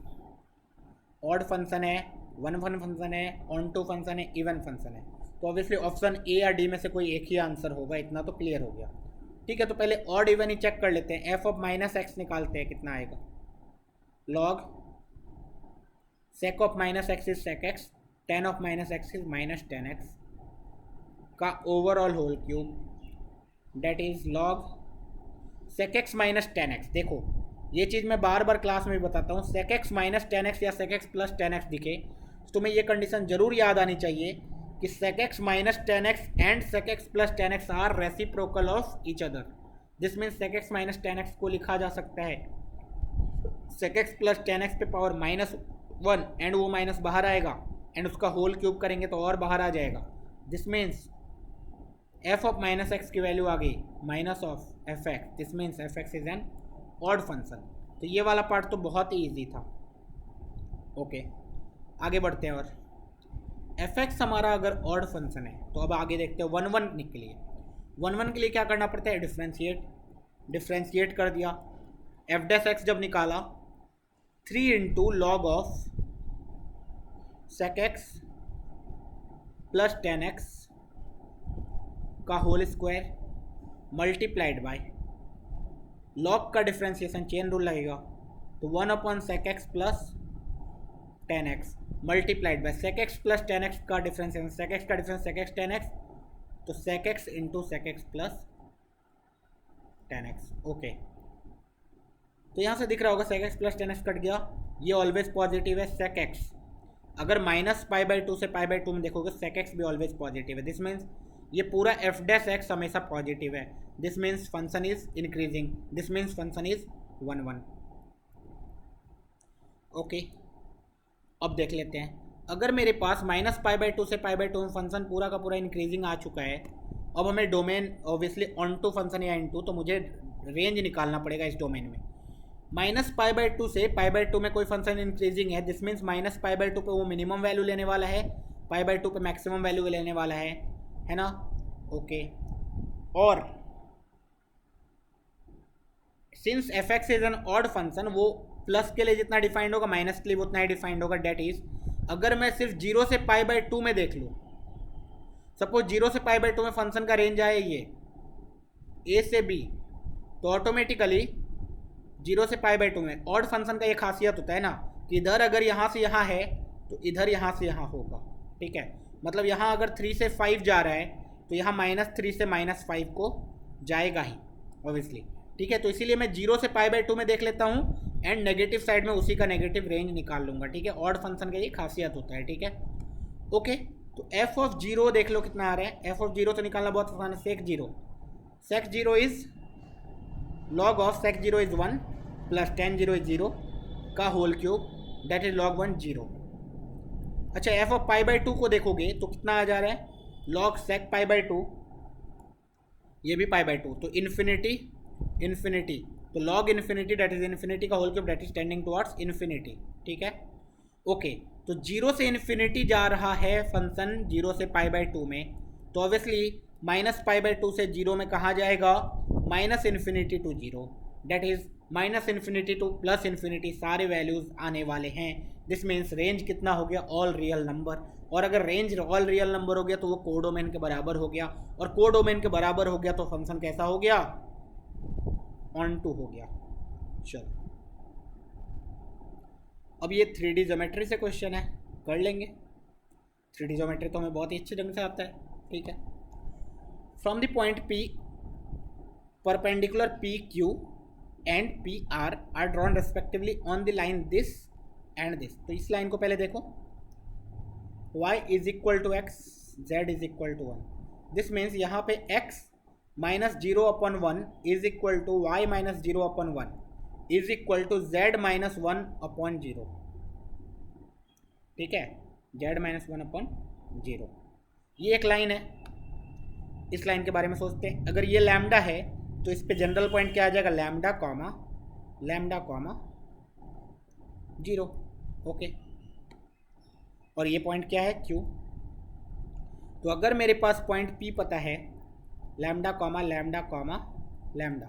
Odd function है, वन फंक्शन है, ऑन टू फंक्शन है, इवन फंक्शन है, तो ऑब्वियसली ऑप्शन ए या डी में से कोई एक ही आंसर होगा, इतना तो क्लियर हो गया, ठीक है। तो पहले ऑड इवन ही चेक कर लेते हैं। एफ ऑफ -x निकालते हैं, कितना आएगा? Log sec of -x is sec x, tan of -x is -10x का overall whole cube, that is log sec x minus 10x। देखो ये चीज़ मैं बार बार क्लास में भी बताता हूँ, सेक x माइनस 10x या सेक x प्लस 10x दिखे तो तुम्हें ये कंडीशन जरूर याद आनी चाहिए कि sec x minus 10x and sec x plus 10x are reciprocal of each other. This means sec x minus 10x को लिखा जा सकता है सेक x प्लस 10x पे पावर -1 एंड वो माइनस बाहर आएगा एंड उसका होल क्यूब करेंगे तो और बाहर आ जाएगा। This means f of -x की वैल्यू आ गई minus of f x, this means F x is an odd function. तो ये वाला पार्ट तो बहुत ही ईजी था। ओके, आगे बढ़ते हैं। और एफ एक्स हमारा अगर ऑड फंक्शन है तो अब आगे देखते हैं 1 1 के लिए। 1 1 के लिए क्या करना पड़ता है? डिफ्रेंशिएट कर दिया। एफ डैश एक्स जब निकाला 3 into log of sec x plus 10x का whole square multiplied by log का डिफ्रेंशिएशन चेन रूल लगेगा तो 1 sec x plus 10x multiplied by sec x plus 10x का डिफ्रेंशिएशन, सेक एक्स का difference sec x 10x, तो sec x into sec x plus 10x। Okay, तो यहाँ से दिख रहा होगा सेक एक्स प्लस 10x कट गया, ये ऑलवेज पॉजिटिव है सेक एक्स। अगर माइनस पाई बाई 2 से पाई बाई 2 में देखोगे सेक एक्स भी ऑलवेज पॉजिटिव है। दिस मीन्स ये पूरा एफ डैश एक्स हमेशा पॉजिटिव है। This means function is increasing, this means function is 1 1। Okay, अब देख लेते हैं। अगर मेरे पास माइनस पाई बाई 2 से पाई बाई 2 में फंक्शन पूरा का पूरा इंक्रीजिंग आ चुका है, अब हमें domain obviously onto function या इन टू, तो मुझे रेंज निकालना पड़ेगा इस डोमेन में। माइनस पाई बाई 2 से पाई बाई 2 में कोई फंक्शन इंक्रीजिंग है, this means minus pi by 2 पे वो मिनिमम वैल्यू लेने वाला है, पाई बाई 2 पे मैक्सिमम वैल्यू लेने वाला है ना। ओके, और since F x is an odd function, वो प्लस के लिए जितना डिफाइंड होगा माइनस के लिए उतना ही डिफाइंड होगा। डेट इज, अगर मैं सिर्फ 0 से पाई बाई 2 में देख लूँ, सपोज 0 से पाई बाई 2 में फंक्शन का रेंज आए ये ए से बी, तो ऑटोमेटिकली 0 से पाई बाई 2 में ऑड फंक्शन का ये खासियत होता है ना कि इधर अगर यहाँ से यहाँ है तो इधर यहाँ से यहाँ होगा। ठीक है, मतलब यहाँ अगर 3 से 5 जा रहा है तो यहाँ -3 से -5 को जाएगा ही ऑब्वियसली। ठीक है, तो इसीलिए मैं 0 से पाई बाई 2 में देख लेता हूँ एंड नेगेटिव साइड में उसी का नेगेटिव रेंज निकाल लूँगा। ठीक है, ऑड फंक्शन का ये खासियत होता है। ठीक है, ओके, तो एफ ऑफ 0 देख लो कितना आ रहा है। एफ ऑफ 0 तो निकालना बहुत आसान है, sec 0, sec 0 is log of sec 0 is 1 plus tan 0 is 0 का whole cube, that is log 1 0। अच्छा, एफ ऑफ पाई बाई 2 को देखोगे तो कितना आ जा रहा है, log सेक पाई बाई 2, ये भी पाई बाई 2, तो इन्फिनिटी इन्फिनिटी, तो log infinity that is infinity का whole cube that is tending towards infinity. ठीक है, ओके, तो 0 से इन्फिनिटी जा रहा है फंक्शन 0 से पाई बाई 2 में, तो ऑब्वियसली माइनस पाई बाई 2 से 0 में कहाँ जाएगा, minus infinity to 0, that is minus infinity to plus infinity, सारे वैल्यूज़ आने वाले हैं। दिस मीन्स रेंज कितना हो गया, ऑल रियल नंबर। और अगर रेंज ऑल रियल नंबर हो गया तो वो कोडोमेन के बराबर हो गया, और कोडोमेन के बराबर हो गया तो फंक्शन कैसा हो गया, ऑन टू हो गया। चलो, अब ये 3D ज्योमेट्री से क्वेश्चन है, कर लेंगे। 3D ज्योमेट्री तो हमें बहुत ही अच्छे ढंग से आता है। ठीक है, from the point P perpendicular PQ and PR are drawn respectively on the line this and this. तो इस लाइन को पहले देखो, y is equal to x, z is equal to 1। This means यहाँ पे x minus 0/1 is equal to y minus 0/1 is equal to z minus 1/0। ठीक है, z minus 1/0, ये एक लाइन है। इस लाइन के बारे में सोचते हैं, अगर ये लैम्डा है तो इस पे जनरल पॉइंट क्या आ जाएगा, लैम्डा कॉमा 0। ओके, और ये पॉइंट क्या है, Q। तो अगर मेरे पास पॉइंट P पता है, lambda comma lambda,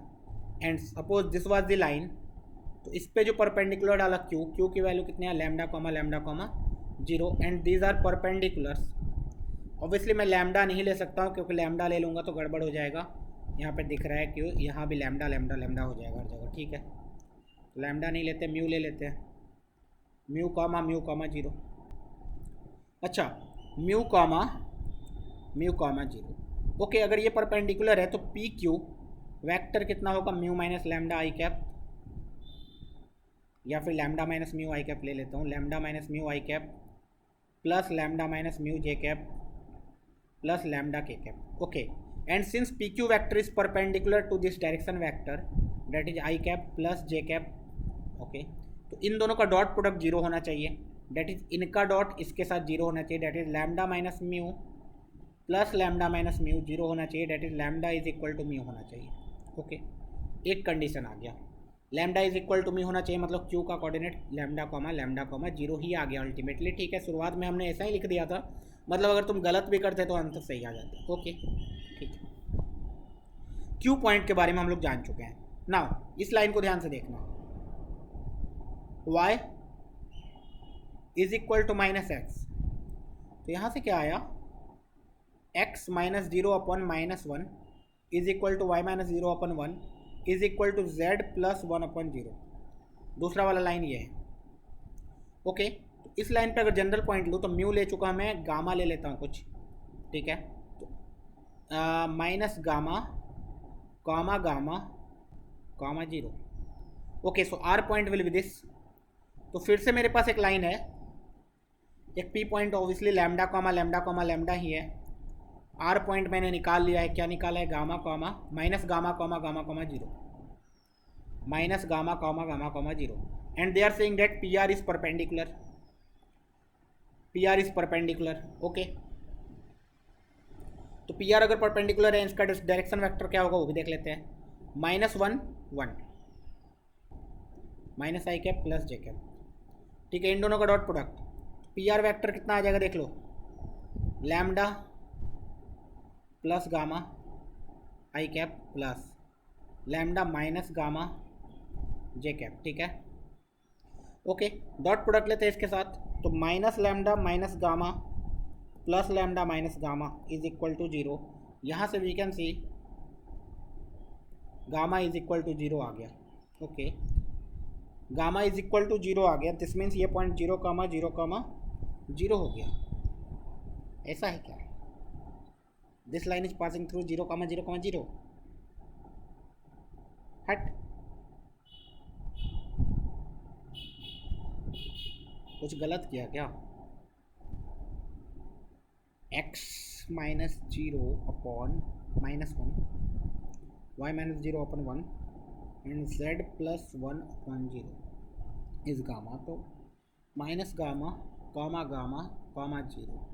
and suppose this was the line, तो इस पे जो परपेंडिकुलर डाला Q की वैल्यू कितनी है, lambda comma 0, and these are perpendiculars. Obviously मैं लैम्डा नहीं ले सकता हूँ क्योंकि लैम्डा ले लूँगा तो गड़बड़ हो जाएगा। यहाँ पे दिख रहा है कि यहाँ भी लैम्डा हो जाएगा हर जगह। ठीक है, लैम्डा नहीं लेते, म्यू ले लेते हैं, म्यू कॉमा 0। अच्छा, म्यू कॉमा 0। ओके, अगर ये परपेंडिकुलर है तो PQ वेक्टर कितना होगा, mu minus lambda i cap, या फिर lambda minus mu i cap ले लेता हूँ, lambda minus mu i cap plus lambda minus mu j cap plus lambda k cap. Okay, and since PQ vector is perpendicular to this direction vector that is i cap plus j cap. Okay, तो इन दोनों का dot product 0 होना चाहिए, that is इनका dot इसके साथ 0 होना चाहिए, that is lambda minus mu plus lambda minus mu 0 होना चाहिए, that is lambda is equal to mu होना चाहिए। ओके, एक कंडीशन आ गया, lambda is equal to mu होना चाहिए, मतलब Q का कोऑर्डिनेट लैम्डा कॉमा 0 ही आ गया अल्टीमेटली। ठीक है, शुरुआत में हमने ऐसा ही लिख दिया था, मतलब अगर तुम गलत भी करते तो आंसर सही आ जाता। ओके, ठीक है, Q पॉइंट के बारे में हम लोग जान चुके हैं। नाउ इस लाइन को ध्यान से देखना, y is equal to minus x, तो यहाँ से क्या आया, x minus zero upon minus one is equal to y minus zero upon one is equal to z plus one upon zero. दूसरा वाला लाइन ये है। ओके, तो इस लाइन पे अगर जनरल पॉइंट लूँ तो म्यू ले चुका मैं, गामा ले लेता हूँ कुछ, ठीक है, तो minus gamma comma gamma comma zero. Okay, so R point will be this. तो फिर से मेरे पास एक लाइन है, एक P point obviously lambda comma lambda ही है। आर पॉइंट मैंने निकाल लिया है, क्या निकाला है, gamma comma minus gamma comma zero, minus gamma comma zero, and they are saying that P R is perpendicular, is perpendicular. Okay, तो पी आर अगर परपेंडिकुलर है, इसका डायरेक्शन वेक्टर क्या होगा वो भी देख लेते हैं। Minus one one minus i cap plus j cap, ठीक है, इन दोनों का dot product, P are vector कितना आ जाएगा देख लो, lambda plus gamma i cap plus lambda minus gamma j cap, ठीक है। ओके, डॉट प्रोडक्ट लेते हैं इसके साथ, तो minus lambda minus gamma plus lambda minus gamma is equal to zero. यहाँ से we can see gamma is equal to zero आ गया। Okay, gamma is equal to zero आ गया, दिस मीन्स ये पॉइंट जीरो कामा जीरो हो गया। ऐसा है क्या, this line is passing through zero comma zero. हट, कुछ गलत किया क्या, x minus zero upon minus one, y minus zero upon one and z plus one upon zero is gamma, तो minus gamma comma zero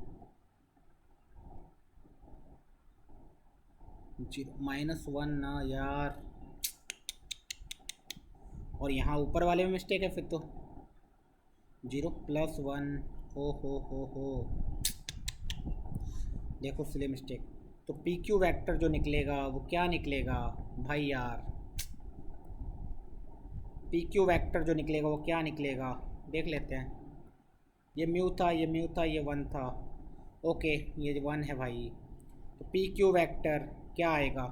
minus one ना यार, और यहाँ ऊपर वाले में मिस्टेक है फिर तो, जीरो प्लस वन, हो देखो सिले मिस्टेक। तो पी क्यू वैक्टर जो निकलेगा वो क्या निकलेगा भाई यार, पी क्यू वैक्टर जो निकलेगा वो क्या निकलेगा देख लेते हैं। ये म्यू था, ये वन था। ओके, ये वन है भाई, तो पी क्यू वैक्टर क्या आएगा,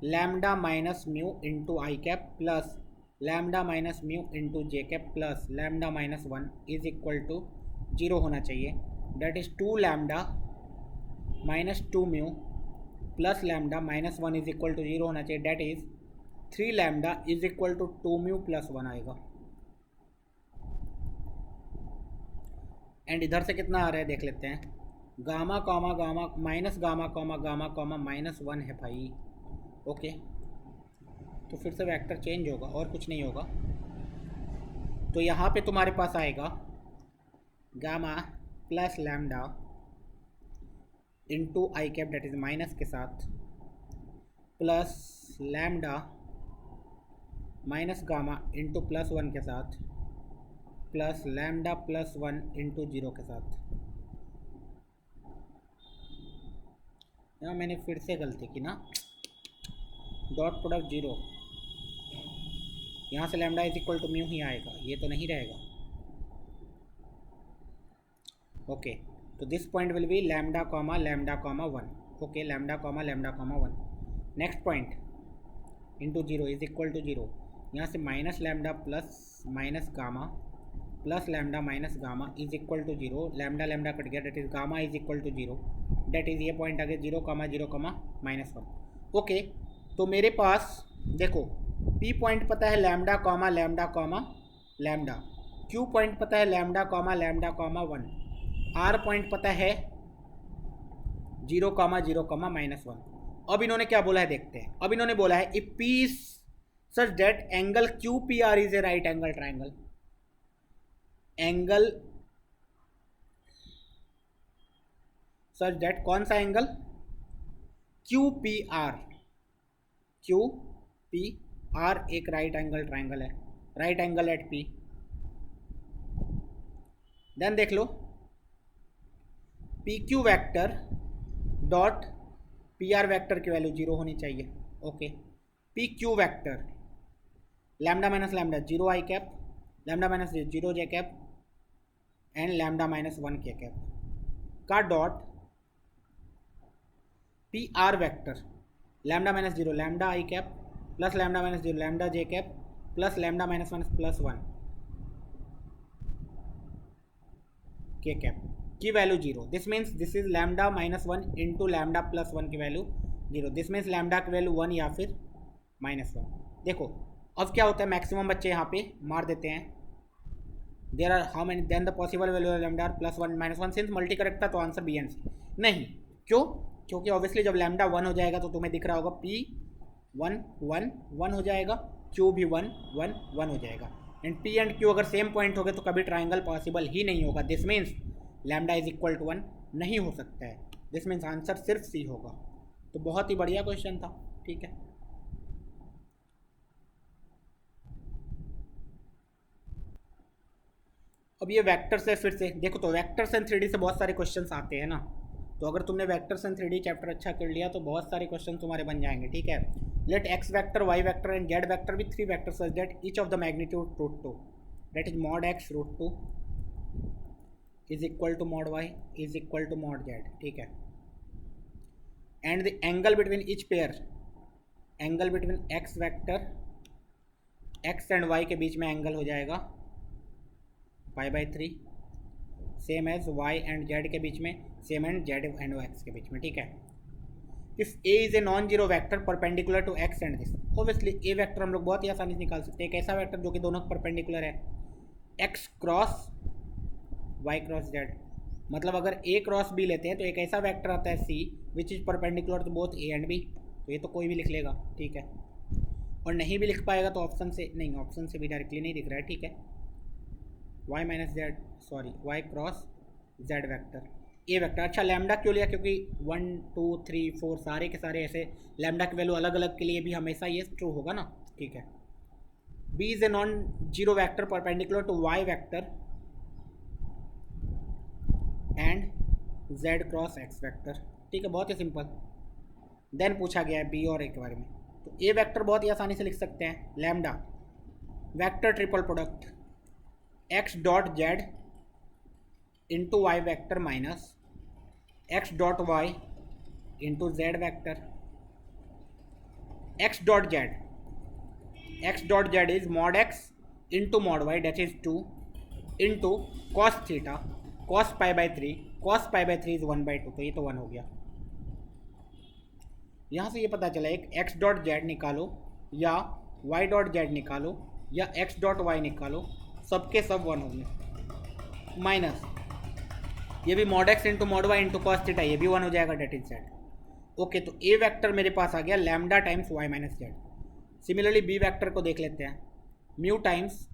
lambda minus mu into i cap plus lambda minus mu into j cap plus lambda minus one is equal to zero होना चाहिए। That is two lambda minus two mu plus lambda minus one is equal to zero होना चाहिए। That is three lambda is equal to two mu plus one आएगा। And इधर से कितना आ रहा है देख लेते हैं, gamma minus gamma minus one है भाई। ओके, तो फिर से वेक्टर चेंज होगा और कुछ नहीं होगा। तो यहाँ पे तुम्हारे पास आएगा gamma plus lambda into i cap that is minus के साथ plus lambda minus gamma into plus one के साथ plus lambda plus one into zero के साथ। यहाँ मैंने फिर से गलती की ना, डॉट प्रोडक्ट जीरो, यहाँ से lambda is equal to mu ही आएगा, ये तो नहीं रहेगा। ओके, तो this point will be lambda comma one. Okay, lambda comma one. Next point into zero is equal to zero, यहाँ से minus lambda plus minus gamma plus lambda minus gamma is equal to zero. Lambda cut गया, that is gamma is equal to zero. That is ये point आ गया zero comma minus one. Okay, तो मेरे पास देखो पी पॉइंट पता है lambda comma lambda, Q point पता है lambda comma one, R point पता है जीरो कामा माइनस वन। अब इन्होंने क्या बोला है देखते हैं। अब इन्होंने बोला है if P such that angle Q P R is a right angle triangle, angle such that, कौन सा एंगल, क्यू पी आर एक राइट एंगल ट्राइंगल है, right angle at P. Then देख लो P Q vector dot P R vector की value zero होनी चाहिए। Okay, P Q vector lambda minus lambda 0 i cap, lambda minus 0 j cap and lambda minus 1 k cap का dot P R vector lambda minus 0 lambda i cap plus lambda minus 0 lambda j cap plus lambda minus 1 plus 1 k cap की value 0। This means this is lambda minus 1 into lambda plus 1 की value 0। This means lambda की value 1 या फिर minus 1। देखो अब क्या होता है, मैक्सिमम बच्चे यहाँ पे मार देते हैं there are how many then the possible value of lambda plus 1 minus 1 since multi correct था तो आंसर बी एंड सी। नहीं, क्यों? क्योंकि ऑब्वियसली जब लैम्डा 1 हो जाएगा तो तुम्हें दिख रहा होगा पी 1 1 1 हो जाएगा, क्यू भी 1 1 1 हो जाएगा एंड पी एंड क्यू अगर सेम पॉइंट हो गए तो कभी ट्राइंगल पॉसिबल ही नहीं होगा। This means lambda is equal to 1 नहीं हो सकता है। दिस मीन्स आंसर सिर्फ सी होगा। तो बहुत ही बढ़िया क्वेश्चन था, ठीक है। अब ये वेक्टर से फिर से देखो, तो वेक्टर्स एंड 3D से बहुत सारे क्वेश्चंस आते हैं ना, तो अगर तुमने वेक्टर्स एंड 3D चैप्टर अच्छा कर लिया तो बहुत सारे क्वेश्चन तुम्हारे बन जाएंगे, ठीक है। Let x vector y vector and z vector with 3 vectors such that each of the magnitude root 2 that is mod x root 2 is equal to mod y is equal to mod z, ठीक है। And the angle between each pair, angle between x vector x and y के बीच में angle हो जाएगा π/3 same as y and z के बीच में, same and z and x के बीच में, ठीक है। If a is a non zero vector perpendicular to x and this, obviously a vector हम लोग बहुत ही आसानी से निकाल सकते हैं। एक ऐसा वैक्टर जो कि दोनों परपेंडिकुलर है, x cross y cross z, मतलब अगर a क्रॉस b लेते हैं तो एक ऐसा वैक्टर आता है c which is perpendicular to both a and b। तो ये तो कोई भी लिख लेगा, ठीक है। और नहीं भी लिख पाएगा तो ऑप्शन से, नहीं ऑप्शन से भी डायरेक्टली नहीं दिख रहा है, ठीक है। y minus Z, sorry y cross z vector A vector. अच्छा लैम्डा क्यों लिया? क्योंकि 1 2 3 4 सारे के सारे ऐसे लैम्डा की वैल्यू अलग अलग के लिए भी हमेशा ये ट्रू होगा ना, ठीक है। b is a non zero vector perpendicular to y vector and z cross x vector, ठीक है। बहुत ही सिंपल। देन पूछा गया है b और a के बारे में, तो a वेक्टर बहुत ही आसानी से लिख सकते हैं, lambda vector triple product x dot z into y vector minus x dot y into z vector. x dot z is mod x into mod y that is 2 into cos theta cos π/3, cos π/3 is 1/2, तो ये तो 1 हो गया। यहाँ से ये पता चला एक x डॉट जेड निकालो या y डॉट जेड निकालो या x डॉट वाई निकालो, सबके सब 1 होंगे। माइनस ये भी mod x into mod y into cos theta, ये भी 1 हो जाएगा, डेट इज जेड। ओके, तो ए वेक्टर मेरे पास आ गया lambda times y minus z. Similarly b vector को देख लेते हैं, mu times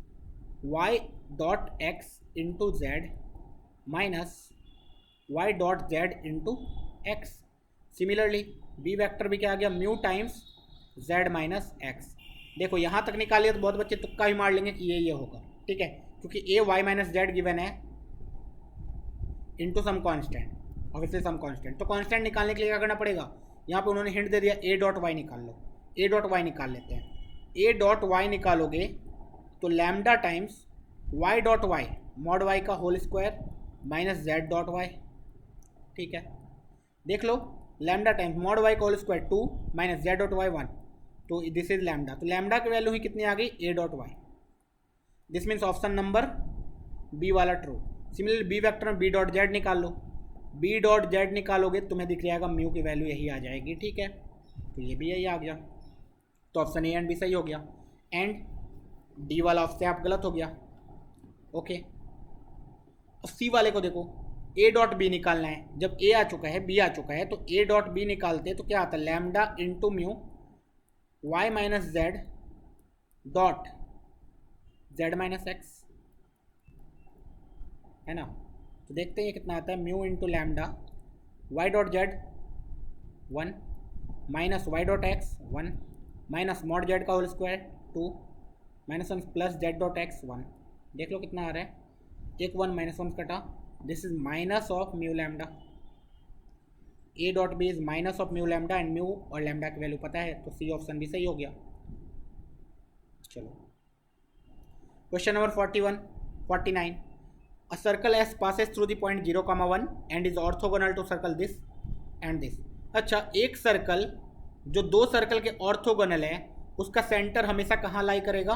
y dot x into z minus y dot z into x. Similarly b vector भी क्या आ गया, mu times z minus x. देखो यहाँ तक निकालिए तो बहुत बच्चे तुक्का ही मार लेंगे कि ये होगा, ठीक है, क्योंकि a y minus z given है into some constant, obviously some constant. तो कॉन्स्टेंट निकालने के लिए क्या करना पड़ेगा, यहाँ पे उन्होंने हिंट दे दिया ए डॉट वाई निकाल लो, ए डॉट वाई निकाल लेते हैं। ए डॉट वाई निकालोगे तो lambda times y dot y mod y का whole square minus z dot y, ठीक है। देख लो लैम्डा टाइम्स मॉड वाई का whole square 2 minus z dot y 1, तो दिस इज लैम्डा। तो लैम्डा की वैल्यू ही कितनी आ गई, a dot y. This means option number b वाला ट्रू। सिमिलरली बी वेक्टर में बी डॉट जेड निकाल लो, बी डॉट जेड निकालोगे तुम्हें दिख जाएगा म्यू की वैल्यू यही आ जाएगी, ठीक है। तो ये भी यही आ गया, तो ऑप्शन ए एंड बी सही हो गया एंड डी वाला ऑप्शन आप गलत हो गया। ओके, सी वाले को देखो, ए डॉट बी निकालना है। जब ए आ चुका है बी आ चुका है तो ए डॉट बी निकालते तो क्या आता है, lambda into mu y minus z dot z minus x, है ना। तो देखते हैं ये कितना आता है, mu into lambda y dot z 1 minus y dot x 1 minus mod z का whole square 2 minus 1 plus z dot x 1। देख लो कितना आ रहा है, एक 1 माइनस 1 कटा, this is minus of mu lambda. A dot b is minus of mu lambda and mu और lambda की वैल्यू पता है, तो सी ऑप्शन भी सही हो गया। चलो question number 41, 49. A circle S passes through the point 0, 1 and is orthogonal to circle this and this. अच्छा, एक सर्कल जो दो सर्कल के ऑर्थोगोनल है उसका सेंटर हमेशा कहाँ लाई करेगा?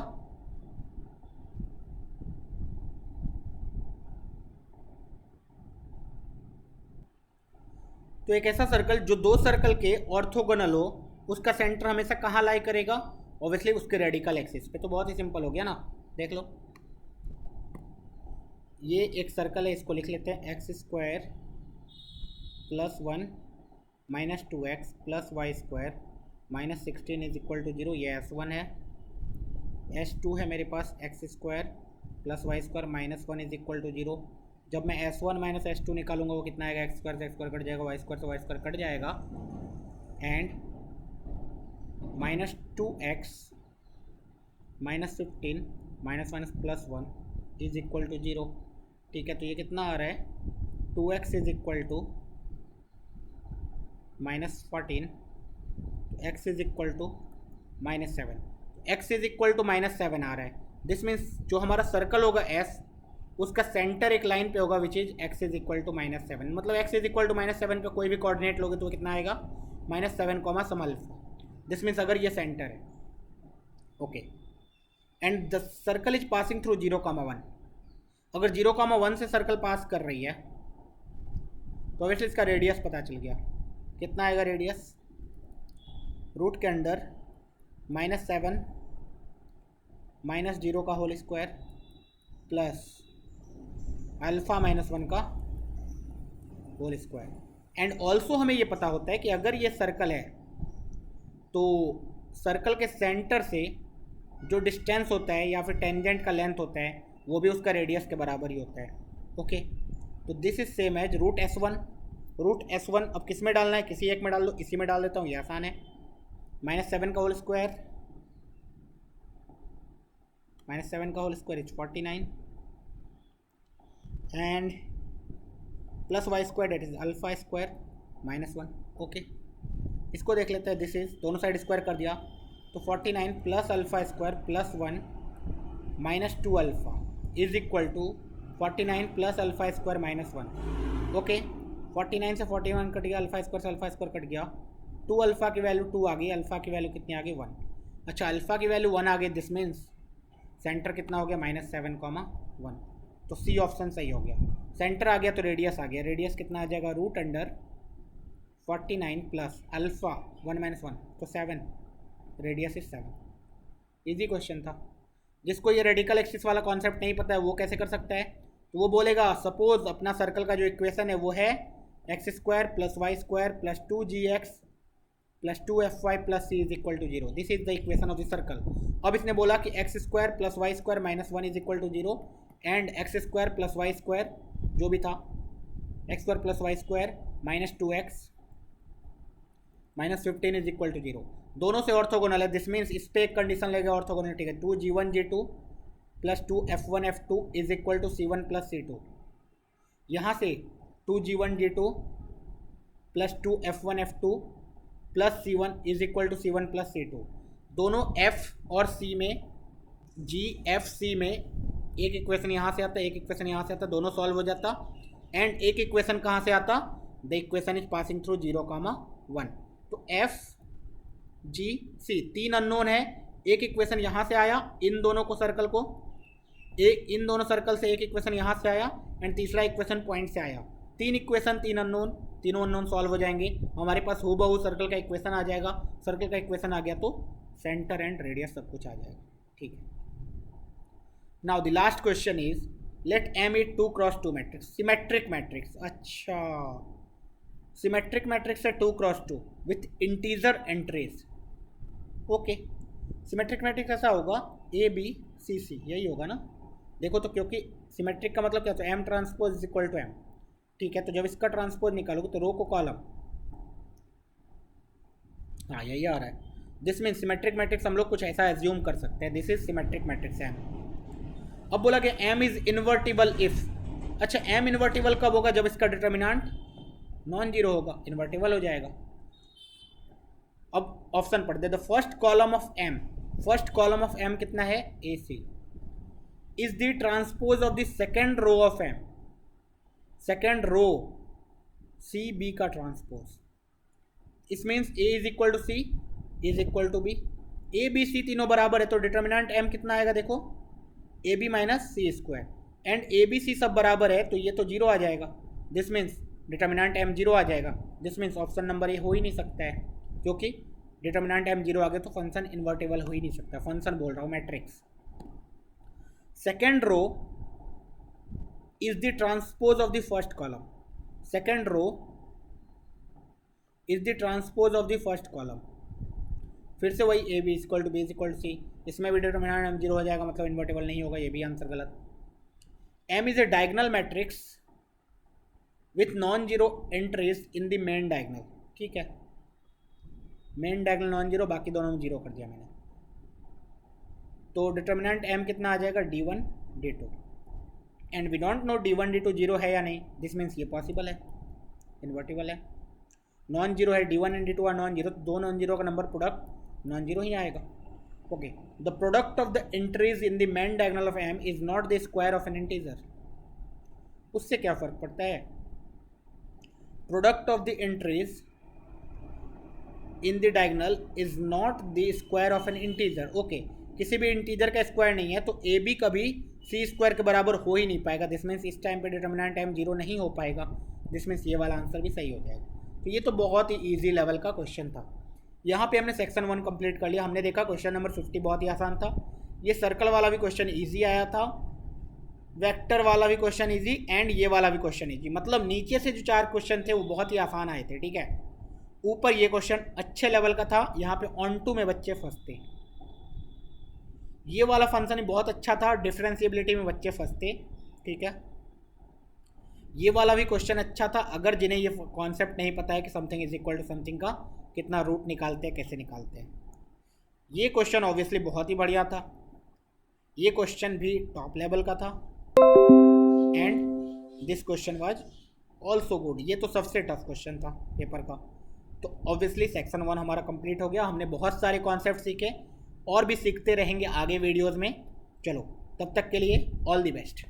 तो एक ऐसा सर्कल जो दो सर्कल के ऑर्थोगोनल हो उसका सेंटर हमेशा कहाँ लाई करेगा? ऑब्वियसली उसके रेडिकल एक्सिस पे। तो बहुत ही सिंपल हो गया ना, देख लो। ये एक सर्कल है, इसको लिख लेते हैं x square plus 1 minus 2x plus y square minus 16 is equal to 0। ये S1 है। S2 है मेरे पास x square plus y square minus 1 is equal to 0। जब मैं S1 माइनस S2 निकालूंगा वो कितना आएगा? एक्स स्क्वायर से एक्स स्क्वायर कट जाएगा, वाई स्क्वायर से वाई स्क्वायर कट जाएगा, and minus 2x minus 15 minus minus plus 1 is equal to 0। ठीक है, तो ये कितना आ रहा है? 2x is equal to minus 14, x is equal to minus 7। x is equal to minus 7 आ रहा है। दिस मीन्स जो हमारा सर्कल होगा S उसका सेंटर एक लाइन पे होगा which is x is equal to minus 7। मतलब x is equal to minus 7 पे कोई भी कोऑर्डिनेट लोगे तो कितना आएगा? Minus 7 comma some alpha. This means अगर ये सेंटर है, okay, and the circle is passing through 0, 1। अगर 0, 1 से सर्कल पास कर रही है तो ऑब्वियसली इसका रेडियस पता चल गया। कितना आएगा रेडियस? रूट के अंडर माइनस 7 माइनस 0 का whole square plus alpha minus 1 का होल स्क्वायर। एंड ऑल्सो हमें ये पता होता है कि अगर ये सर्कल है तो सर्कल के सेंटर से जो डिस्टेंस होता है या फिर टेंजेंट का लेंथ होता है वो भी उसका रेडियस के बराबर ही होता है। ओके, तो this is same as root S1। Root S1 अब किस में डालना है? किसी एक में डाल दो, इसी में डाल देता हूँ, ये आसान है। माइनस 7 का होल स्क्वायर माइनस 7 का whole square is 49 and plus y square that is alpha square minus 1। Okay, इसको देख लेते हैं। दिस इज दोनों साइड स्क्वायर कर दिया तो 49 plus alpha square plus 1 minus 2 alpha is equal to 49 plus alpha square minus 1। Okay, 49 से 41 cut गया, अल्फा स्क्वायर से अल्फा स्क्वायर कट गया, 2 अल्फा की वैल्यू 2 आ गई, अल्फा की वैल्यू कितनी आ गई? 1। अच्छा, अल्फा की वैल्यू 1 आ गई, दिस मीन्स सेंटर कितना हो गया? माइनस 7, 1। तो सी ऑप्शन सही हो गया। सेंटर आ गया तो रेडियस आ गया। रेडियस कितना आ जाएगा? Root under 49 plus alpha 1 minus 1 तो 7, रेडियस इज 7। इजी क्वेश्चन था। जिसको ये रेडिकल एक्सिस वाला कॉन्सेप्ट नहीं पता है वो कैसे कर सकता है? तो वो बोलेगा सपोज अपना सर्कल का जो इक्वेशन है वो है x square plus y square plus 2gx plus 2fy plus c is equal to 0। This is the equation of the circle. अब इसने बोला कि x square plus y square minus 1 is equal to 0 and x square plus y square जो भी था x square plus y square minus 2x minus 15 is equal to 0। दोनों से orthogonal है। दिस मीन्स इस पे एक कंडीशन लेगा ऑर्थोगोनलिटी का, 2g1 g2 plus 2f1 f2 is equal to c1 plus c2। यहाँ से 2g1 g2 plus 2f1 f2 plus c1 is equal to c1 plus c2। दोनों f और c में g f c में एक equation यहाँ से आता, एक इक्वेशन यहाँ से आता, दोनों सॉल्व हो जाता। एंड एक इक्वेशन कहाँ से आता? The equation is passing through 0, 1। तो f g c 3 अननोन है। एक इक्वेशन यहाँ से आया, इन दोनों को सर्कल को इन दोनों सर्कल से एक इक्वेशन यहाँ से आया एंड तीसरा इक्वेशन पॉइंट से आया। 3 इक्वेशन 3 अननोन, तीनों अननोन सॉल्व हो जाएंगे। हमारे पास हूबहू सर्कल का इक्वेशन आ जाएगा। सर्कल का इक्वेशन आ गया तो सेंटर एंड रेडियस सब कुछ आ जाएगा। ठीक है, now the last question is let M is 2x2 matrix, symmetric matrix. अच्छा, सिमेट्रिक मैट्रिक्स है 2x2 with integer entries. Okay, symmetric matrix ऐसा होगा A B C C, यही होगा ना? देखो तो क्योंकि सिमेट्रिक का मतलब क्या होता है? M transpose is equal to M। ठीक है, तो जब इसका ट्रांसपोज निकालोगे तो रो को कॉलम, हाँ यही आ रहा है। दिस मीन सिमेट्रिक मैट्रिक्स हम लोग कुछ ऐसा एज्यूम कर सकते हैं। This is symmetric matrix M। अब बोला कि M इज इन्वर्टिबल इफ। अच्छा, M इन्वर्टिबल कब होगा? जब इसका डिटर्मिनेंट नॉन जीरो होगा, इन्वर्टिबल हो जाएगा। अब ऑप्शन पढ़ दे। The first column of M, first column of M कितना है? AC। Is the transpose of the second row of M, second row c b का transpose, this means a is equal to c is equal to B, a b c तीनों बराबर है तो determinant M कितना आएगा, देखो a b minus c square, and a b c सब बराबर है तो ये तो जीरो आ जाएगा, this means determinant M zero आ जाएगा, this means option number a हो ही नहीं सकता है, क्योंकि डिटर्मिनेंट एम जीरो आ गया तो फंक्शन इन्वर्टेबल हो ही नहीं सकता, फंक्शन बोल रहा हूँ matrix. Second row is the transpose of the first column, second row is the transpose of the first column, फिर से वही a b equal to b equal to c, इसमें भी डिटर्मिनेंट एम जीरो हो जाएगा, मतलब इन्वर्टेबल नहीं होगा, ये भी आंसर गलत। M is a diagonal matrix with non zero entries in the main diagonal, ठीक है, मेन डायगोनल नॉन जीरो, बाकी दोनों में जीरो कर दिया मैंने, तो डिटर्मिनेंट एम कितना आ जाएगा, D1 D2, and we don't know D1 D2 zero है या नहीं, दिस मीन्स ये पॉसिबल है, इन्वर्टेबल है, नॉन जीरो है, D1 and D2 are non zero, दो नॉन जीरो का नंबर प्रोडक्ट नॉन जीरो ही आएगा। Okay, the product of the entries in the main diagonal of M is not the square of an integer, उससे क्या फर्क पड़ता है, product of the entries in the diagonal is not the square of an integer, okay, किसी भी integer का square नहीं है तो ए बी कभी सी स्क्वायर के बराबर हो ही नहीं पाएगा, दिस मीन्स इस टाइम पे डिटर्मिनेंट एम जीरो नहीं हो पाएगा, दिस मीन्स ये वाला आंसर भी सही हो जाएगा। तो ये तो बहुत ही ईजी लेवल का क्वेश्चन था, यहाँ पे हमने सेक्शन 1 कंप्लीट कर लिया, हमने देखा क्वेश्चन नंबर 50 बहुत ही आसान था, ये सर्कल वाला भी क्वेश्चन ईजी आया था, वेक्टर वाला भी क्वेश्चन ईजी, एंड ये वाला भी क्वेश्चन ईजी, मतलब नीचे से जो 4 क्वेश्चन थे वो बहुत ही आसान आए थे, ठीक है, ऊपर ये क्वेश्चन अच्छे लेवल का था, यहाँ पे ऑन टू में बच्चे फंसते, ये वाला फंक्शन बहुत अच्छा था, डिफरेंशिएबिलिटी में बच्चे फंसते, ठीक है, ये वाला भी क्वेश्चन अच्छा था, अगर जिन्हें ये कॉन्सेप्ट नहीं पता है कि something is equal to something का कितना रूट निकालते हैं, कैसे निकालते हैं, ये क्वेश्चन ऑब्वियसली बहुत ही बढ़िया था, ये क्वेश्चन भी टॉप लेवल का था, and this question was also good, ये तो सबसे टफ क्वेश्चन था पेपर का। तो ऑब्वियसली सेक्शन 1 हमारा कंप्लीट हो गया, हमने बहुत सारे कॉन्सेप्ट सीखे और भी सीखते रहेंगे आगे वीडियोज़ में। चलो तब तक के लिए ऑल द बेस्ट।